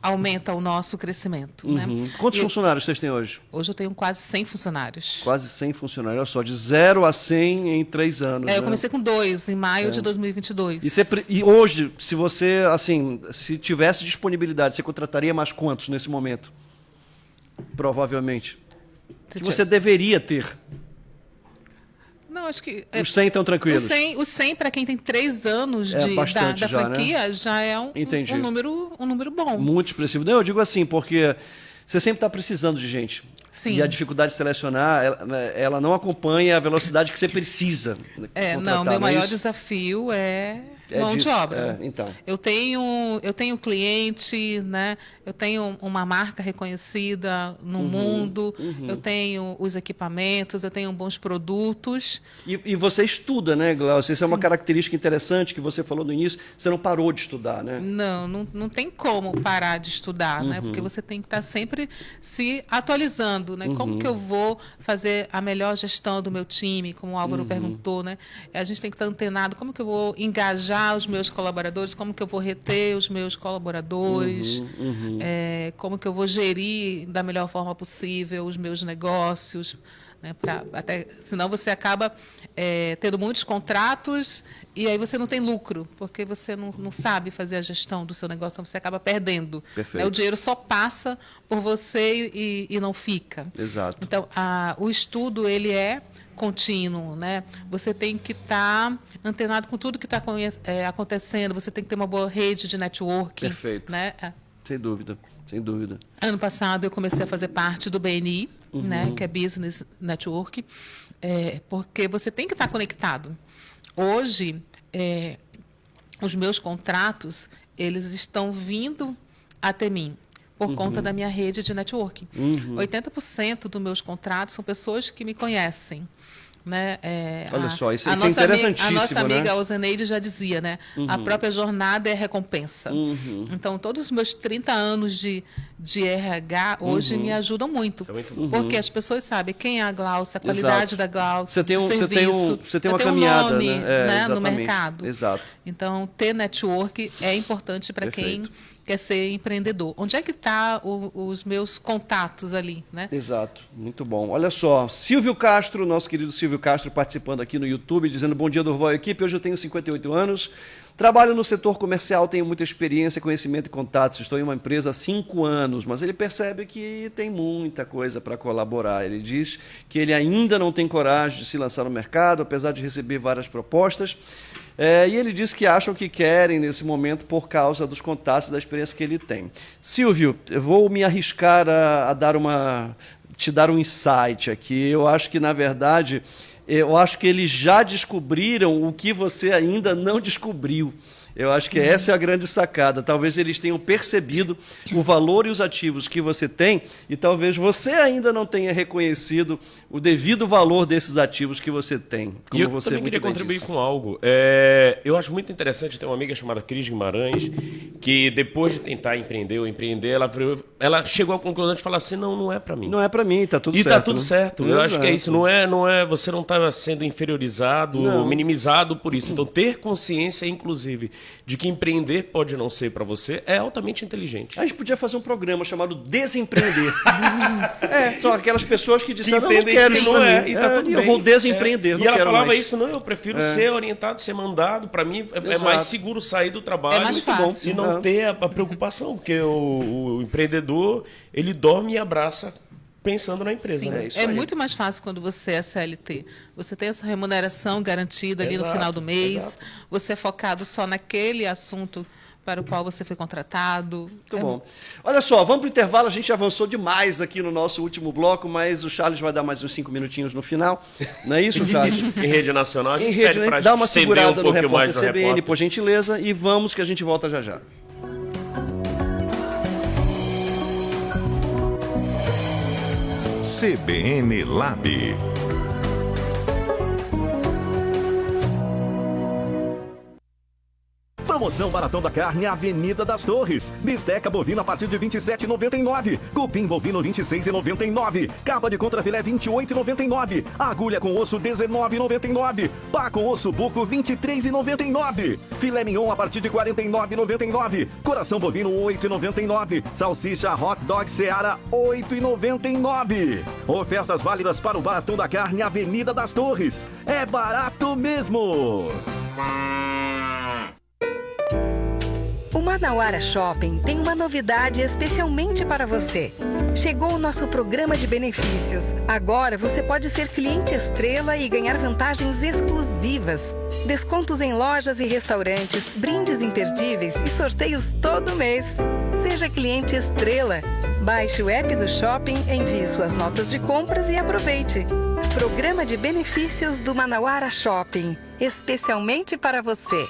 aumenta o nosso crescimento. Né? Quantos funcionários vocês têm hoje? Hoje eu tenho quase 100 funcionários. Quase 100 funcionários, olha só, de 0 a 100 em 3 anos. Eu comecei com 2 em maio de 2022. E hoje, se você, assim, se tivesse disponibilidade, você contrataria mais quantos nesse momento? Provavelmente. Que você deveria ter. Não, acho que... Os 100 estão tranquilos? Os 100 para quem tem 3 anos da franquia, né? Já é um número bom. Muito expressivo. Não, eu digo assim, porque você sempre está precisando de gente. Sim. E a dificuldade de selecionar, ela não acompanha a velocidade que você precisa. Não, meu maior desafio é mão de obra. Então. Eu tenho cliente, né? Eu tenho uma marca reconhecida no mundo, eu tenho os equipamentos, eu tenho bons produtos. E você estuda, né, Glaucia? Isso é uma característica interessante que você falou no início. Você não parou de estudar, né? Não tem como parar de estudar, né? Porque você tem que estar sempre se atualizando, né? Como que eu vou fazer a melhor gestão do meu time, como o Álvaro perguntou, né? A gente tem que estar antenado. Como que eu vou engajar os meus colaboradores, como que eu vou reter os meus colaboradores, como que eu vou gerir da melhor forma possível os meus negócios, né, senão você acaba tendo muitos contratos e aí você não tem lucro, porque você não sabe fazer a gestão do seu negócio, então você acaba perdendo. O dinheiro só passa por você e não fica. Exato. Então, o estudo, ele é contínuo, né? Você tem que estar antenado com tudo que está acontecendo, você tem que ter uma boa rede de networking. Perfeito. Né? Sem dúvida, sem dúvida. Ano passado eu comecei a fazer parte do BNI, né? Que é Business Network, porque você tem que estar conectado. Hoje, os meus contratos, eles estão vindo até mim por conta da minha rede de networking. 80% dos meus contratos são pessoas que me conhecem. Né? Olha só, isso é interessantíssimo. A nossa amiga Ozeneide já dizia, né? A própria jornada é recompensa. Então, todos os meus 30 anos de RH hoje me ajudam muito. Porque as pessoas sabem quem é a Glaucia, a qualidade da Glaucia, você tem uma caminhada, nome, né? No mercado. Exato. Então, ter network é importante para quem quer ser empreendedor. Onde é que está os meus contatos ali, né? Exato, muito bom. Olha só, Silvio Castro, nosso querido Silvio Castro, participando aqui no YouTube, dizendo: bom dia, Durval e equipe, hoje eu tenho 58 anos, trabalho no setor comercial, tenho muita experiência, conhecimento e contatos, estou em uma empresa há 5 anos, mas ele percebe que tem muita coisa para colaborar. Ele diz que ele ainda não tem coragem de se lançar no mercado, apesar de receber várias propostas. E ele diz que acham que querem nesse momento por causa dos contatos e da experiência que ele tem. Silvio, eu vou me arriscar a te dar um insight aqui. Eu acho que, na verdade, eles já descobriram o que você ainda não descobriu. Eu acho que essa é a grande sacada. Talvez eles tenham percebido o valor e os ativos que você tem e talvez você ainda não tenha reconhecido o devido valor desses ativos que você tem. E eu também queria contribuir com algo. Eu acho muito interessante, tem uma amiga chamada Cris Guimarães, que depois de tentar empreender, ela chegou à conclusão de falar assim: não é para mim. Não é para mim, tá tudo certo. E tá tudo certo. Eu acho que é isso. Não é, você não está sendo inferiorizado, minimizado por isso. Então, ter consciência, inclusive, de que empreender pode não ser para você é altamente inteligente. A gente podia fazer um programa chamado Desempreender. São aquelas pessoas que disseram: não quero isso para mim. E tá tudo bem. Eu vou desempreender, não quero mais. E ela falava mais. Isso, eu prefiro ser orientado, ser mandado. Para mim é mais seguro sair do trabalho. É mais fácil. E não ter a preocupação, porque o empreendedor, ele dorme e abraça pensando na empresa. Sim, né? É muito mais fácil quando você é CLT. Você tem a sua remuneração garantida ali no final do mês. Você é focado só naquele assunto para o qual você foi contratado. Muito bom. Olha só, vamos para o intervalo. A gente avançou demais aqui no nosso último bloco, mas o Charles vai dar mais uns 5 minutinhos no final. Não é isso, Charles? Em rede nacional, a gente pede para dar uma segurada no repórter CBN, repórter. por gentileza, e vamos que a gente volta já já. CBN Lab. Promoção Baratão da Carne, Avenida das Torres. Bisteca bovina a partir de R$ 27,99. Cupim bovino R$ 26,99. Capa de contrafilé R$ 28,99. Agulha com osso R$ 19,99. Pá com osso buco R$ 23,99. Filé mignon a partir de R$ 49,99. Coração bovino R$ 8,99. Salsicha hot dog Seara R$ 8,99. Ofertas válidas para o Baratão da Carne, Avenida das Torres. É barato mesmo! O Manauara Shopping tem uma novidade especialmente para você. Chegou o nosso programa de benefícios. Agora você pode ser cliente estrela e ganhar vantagens exclusivas. Descontos em lojas e restaurantes, brindes imperdíveis e sorteios todo mês. Seja cliente estrela. Baixe o app do shopping, envie suas notas de compras e aproveite. Programa de benefícios do Manauara Shopping, especialmente para você.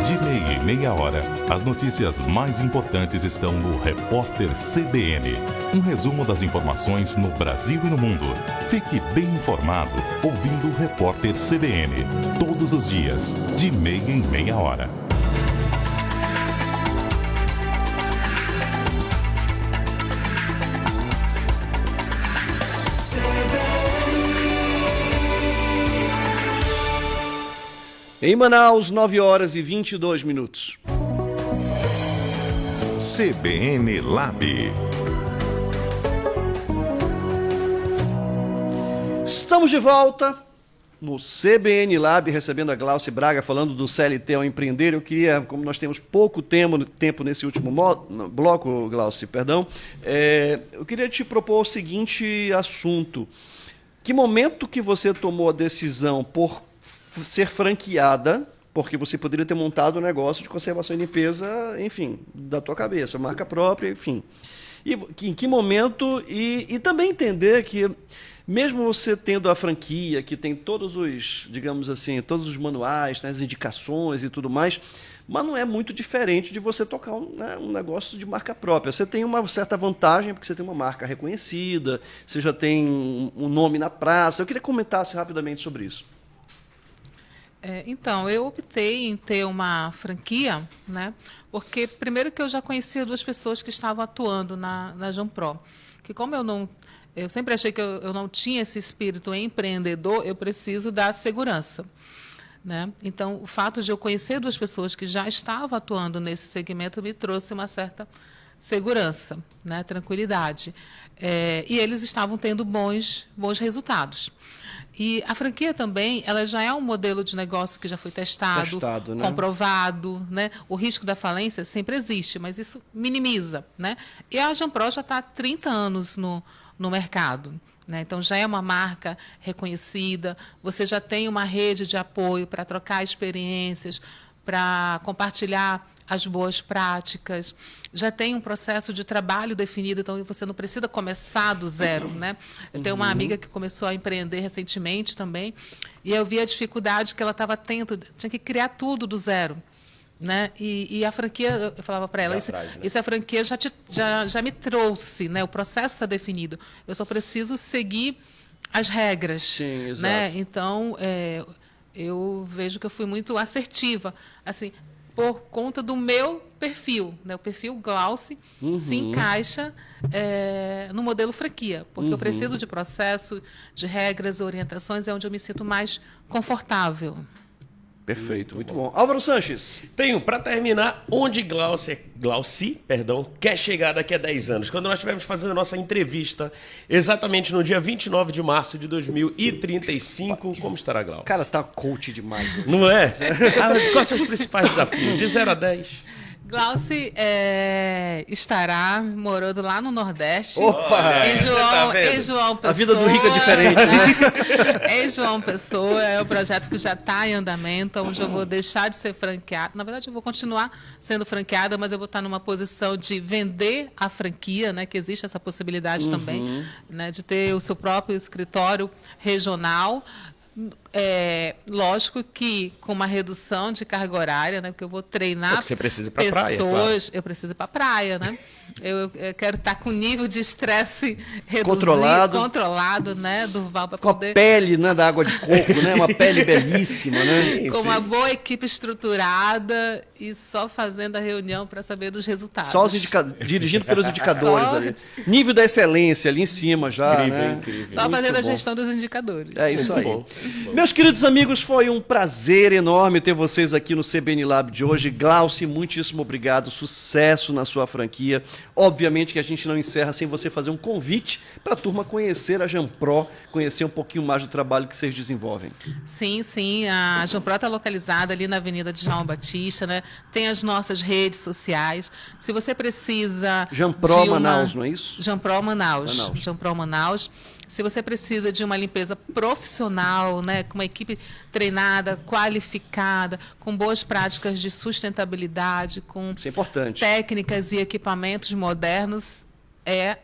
De meia em meia hora, as notícias mais importantes estão no Repórter CBN. Um resumo das informações no Brasil e no mundo. Fique bem informado ouvindo o Repórter CBN. Todos os dias, de meia em meia hora. Em Manaus, 9 horas e 22 minutos. CBN Lab. Estamos de volta no CBN Lab, recebendo a Glauce Braga, falando do CLT ao empreender. Eu queria, como nós temos pouco tempo nesse último bloco, Glauce, perdão, eu queria te propor o seguinte assunto. Que momento que você tomou a decisão por ser franqueada, porque você poderia ter montado um negócio de conservação e limpeza, enfim, da tua cabeça, marca própria, enfim. E em que momento, e também entender que, mesmo você tendo a franquia, que tem todos os, digamos assim, todos os manuais, né, as indicações e tudo mais, mas não é muito diferente de você tocar um negócio de marca própria. Você tem uma certa vantagem, porque você tem uma marca reconhecida, você já tem um nome na praça. Eu queria que comentasse rapidamente sobre isso. Então, eu optei em ter uma franquia, né? Porque, primeiro, que eu já conhecia duas pessoas que estavam atuando na Jampro. Que, como eu sempre achei que eu não tinha esse espírito empreendedor, eu preciso da segurança, né? Então, o fato de eu conhecer duas pessoas que já estavam atuando nesse segmento me trouxe uma certa segurança, né? Tranquilidade. E eles estavam tendo bons resultados. E a franquia também, ela já é um modelo de negócio que já foi testado, né? Comprovado, né? O risco da falência sempre existe, mas isso minimiza, né? E a Jampro já está há 30 anos no mercado, né? Então, já é uma marca reconhecida, você já tem uma rede de apoio para trocar experiências, para compartilhar as boas práticas, já tem um processo de trabalho definido, então você não precisa começar do zero, né? Eu tenho uma amiga que começou a empreender recentemente também, e eu vi a dificuldade que ela estava tendo, tinha que criar tudo do zero, né? E a franquia, eu falava para ela, isso a franquia já me trouxe, né? O processo está definido, eu só preciso seguir as regras. Sim, exato. Né? Então, eu vejo que eu fui muito assertiva, assim, por conta do meu perfil, né? O perfil Glauce se encaixa no modelo franquia, porque eu preciso de processo, de regras, orientações, é onde eu me sinto mais confortável. Perfeito, muito bom. Álvaro Sanches. Tenho, para terminar, onde Glauce quer chegar daqui a 10 anos. Quando nós estivermos fazendo a nossa entrevista, exatamente no dia 29 de março de 2035, como estará Glauce? Cara, tá coach demais hoje. Não é? Quais são os principais desafios? De 0 a 10. Glauce estará morando lá no Nordeste. Opa! Em João Pessoa. A vida do rico é diferente, né? Em João Pessoa, é um projeto que já está em andamento, onde eu vou deixar de ser franqueada. Na verdade, eu vou continuar sendo franqueada, mas eu vou estar numa posição de vender a franquia, né? Que existe essa possibilidade também, né? De ter o seu próprio escritório regional, Lógico que com uma redução de carga horária, né? Porque eu vou treinar Porque você precisa ir pra praia, pessoas, claro. eu preciso ir para a praia, né? Eu quero estar com nível de estresse reduzido, controlado, né, Durval, para Com poder... a pele, né, da água de coco, né? Uma pele belíssima, né? Com uma boa equipe estruturada e só fazendo a reunião para saber dos resultados. Só dirigindo pelos indicadores ali. Nível da excelência ali em cima já, né? Incrível. Só fazendo a gestão dos indicadores. É isso aí. Bom. Meus queridos amigos, foi um prazer enorme ter vocês aqui no CBN Lab de hoje. Glauci, muitíssimo obrigado. Sucesso na sua franquia. Obviamente que a gente não encerra sem você fazer um convite para a turma conhecer a Jampro, conhecer um pouquinho mais do trabalho que vocês desenvolvem. Sim, sim. A Jampro está localizada ali na Avenida de João Batista, né? Tem as nossas redes sociais. Se você precisa... Jampro Manaus, não é isso? Jampro Manaus. Jampro Manaus. Se você precisa de uma limpeza profissional, né, com uma equipe treinada, qualificada, com boas práticas de sustentabilidade, com Isso é importante. técnicas e equipamentos modernos,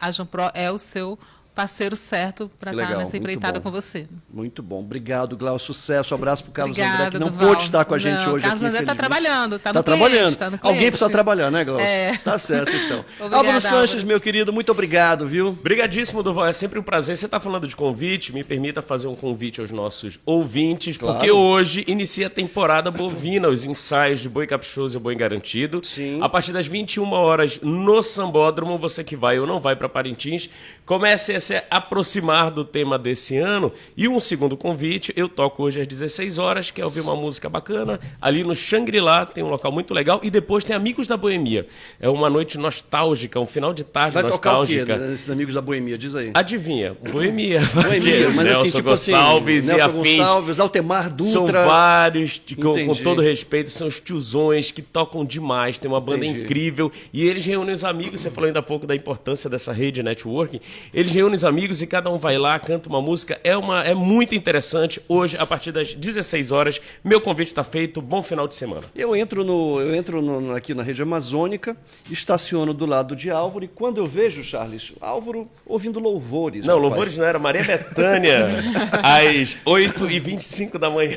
a Jampro é o seu parceiro certo para Que estar legal, nessa muito empreitada bom. com você. Muito bom. Obrigado, Glaucio. Sucesso. Abraço para o Carlos André, Obrigada, que não Durval. pôde estar com a gente Não, hoje Carlos aqui, André está infelizmente. trabalhando, está Tá no cliente, trabalhando. está no Alguém cliente. precisa trabalhar, né, Glaucio? É. Tá certo, então. Obrigada, Álvaro Sanches, Álvaro. meu querido, muito obrigado, viu? Obrigadíssimo, Durval. É sempre um prazer. Você está falando de convite, me permita fazer um convite aos nossos ouvintes, Claro. porque hoje inicia a temporada bovina, os ensaios de Boi Caprichoso e Boi Garantido. Sim. A partir das 21 horas no Sambódromo, você que vai ou não vai para Parintins, comece a se aproximar do tema desse ano. E um segundo convite, eu toco hoje às 16 horas, quer ouvir uma música bacana, ali no Shangri-La, tem um local muito legal, e depois tem Amigos da Boemia. É uma noite nostálgica, um final de tarde Vai tocar o quê, nostálgica. né, esses amigos da Boemia? Diz aí. Adivinha, Boemia. Boemia, mas Nelson assim, tipo Gonçalves assim, e Nelson afins. Gonçalves, Altemar São Dutra. vários, com Entendi. todo respeito, são os tiozões que tocam demais, tem uma banda Entendi. incrível, e eles reúnem os amigos, você falou ainda há pouco da importância dessa rede networking, eles reúnem os amigos e cada um vai lá, canta uma música, é muito interessante. Hoje, a partir das 16 horas, meu convite está feito, bom final de semana. Eu entro aqui na rede amazônica, estaciono do lado de Álvaro, e quando eu vejo, Charles, Álvaro ouvindo louvores. Não, rapaz. louvores não, era Maria Bethânia, às 8h25 da manhã.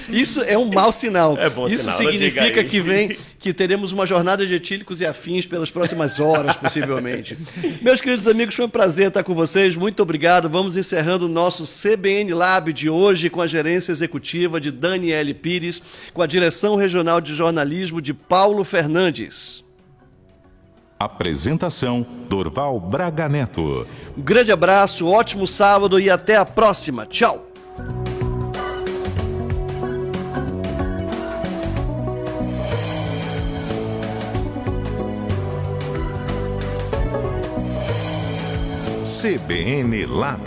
Isso é um mau sinal. É bom Isso sinal, não diga significa aí. que teremos uma jornada de etílicos e afins pelas próximas horas, possivelmente. Meus queridos amigos, foi um prazer estar com vocês. Muito obrigado. Vamos encerrando o nosso CBN Lab de hoje com a gerência executiva de Daniele Pires, com a direção regional de jornalismo de Paulo Fernandes. Apresentação: Durval Braga Neto. Um grande abraço, ótimo sábado e até a próxima. Tchau. CBN Lab.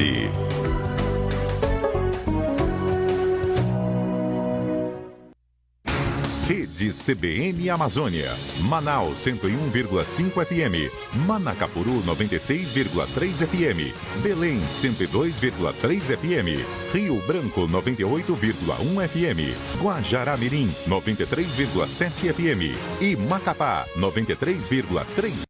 Rede CBN Amazônia. Manaus 101,5 FM. Manacapuru 96,3 FM. Belém 102,3 FM. Rio Branco 98,1 FM. Guajará-Mirim 93,7 FM. E Macapá 93,3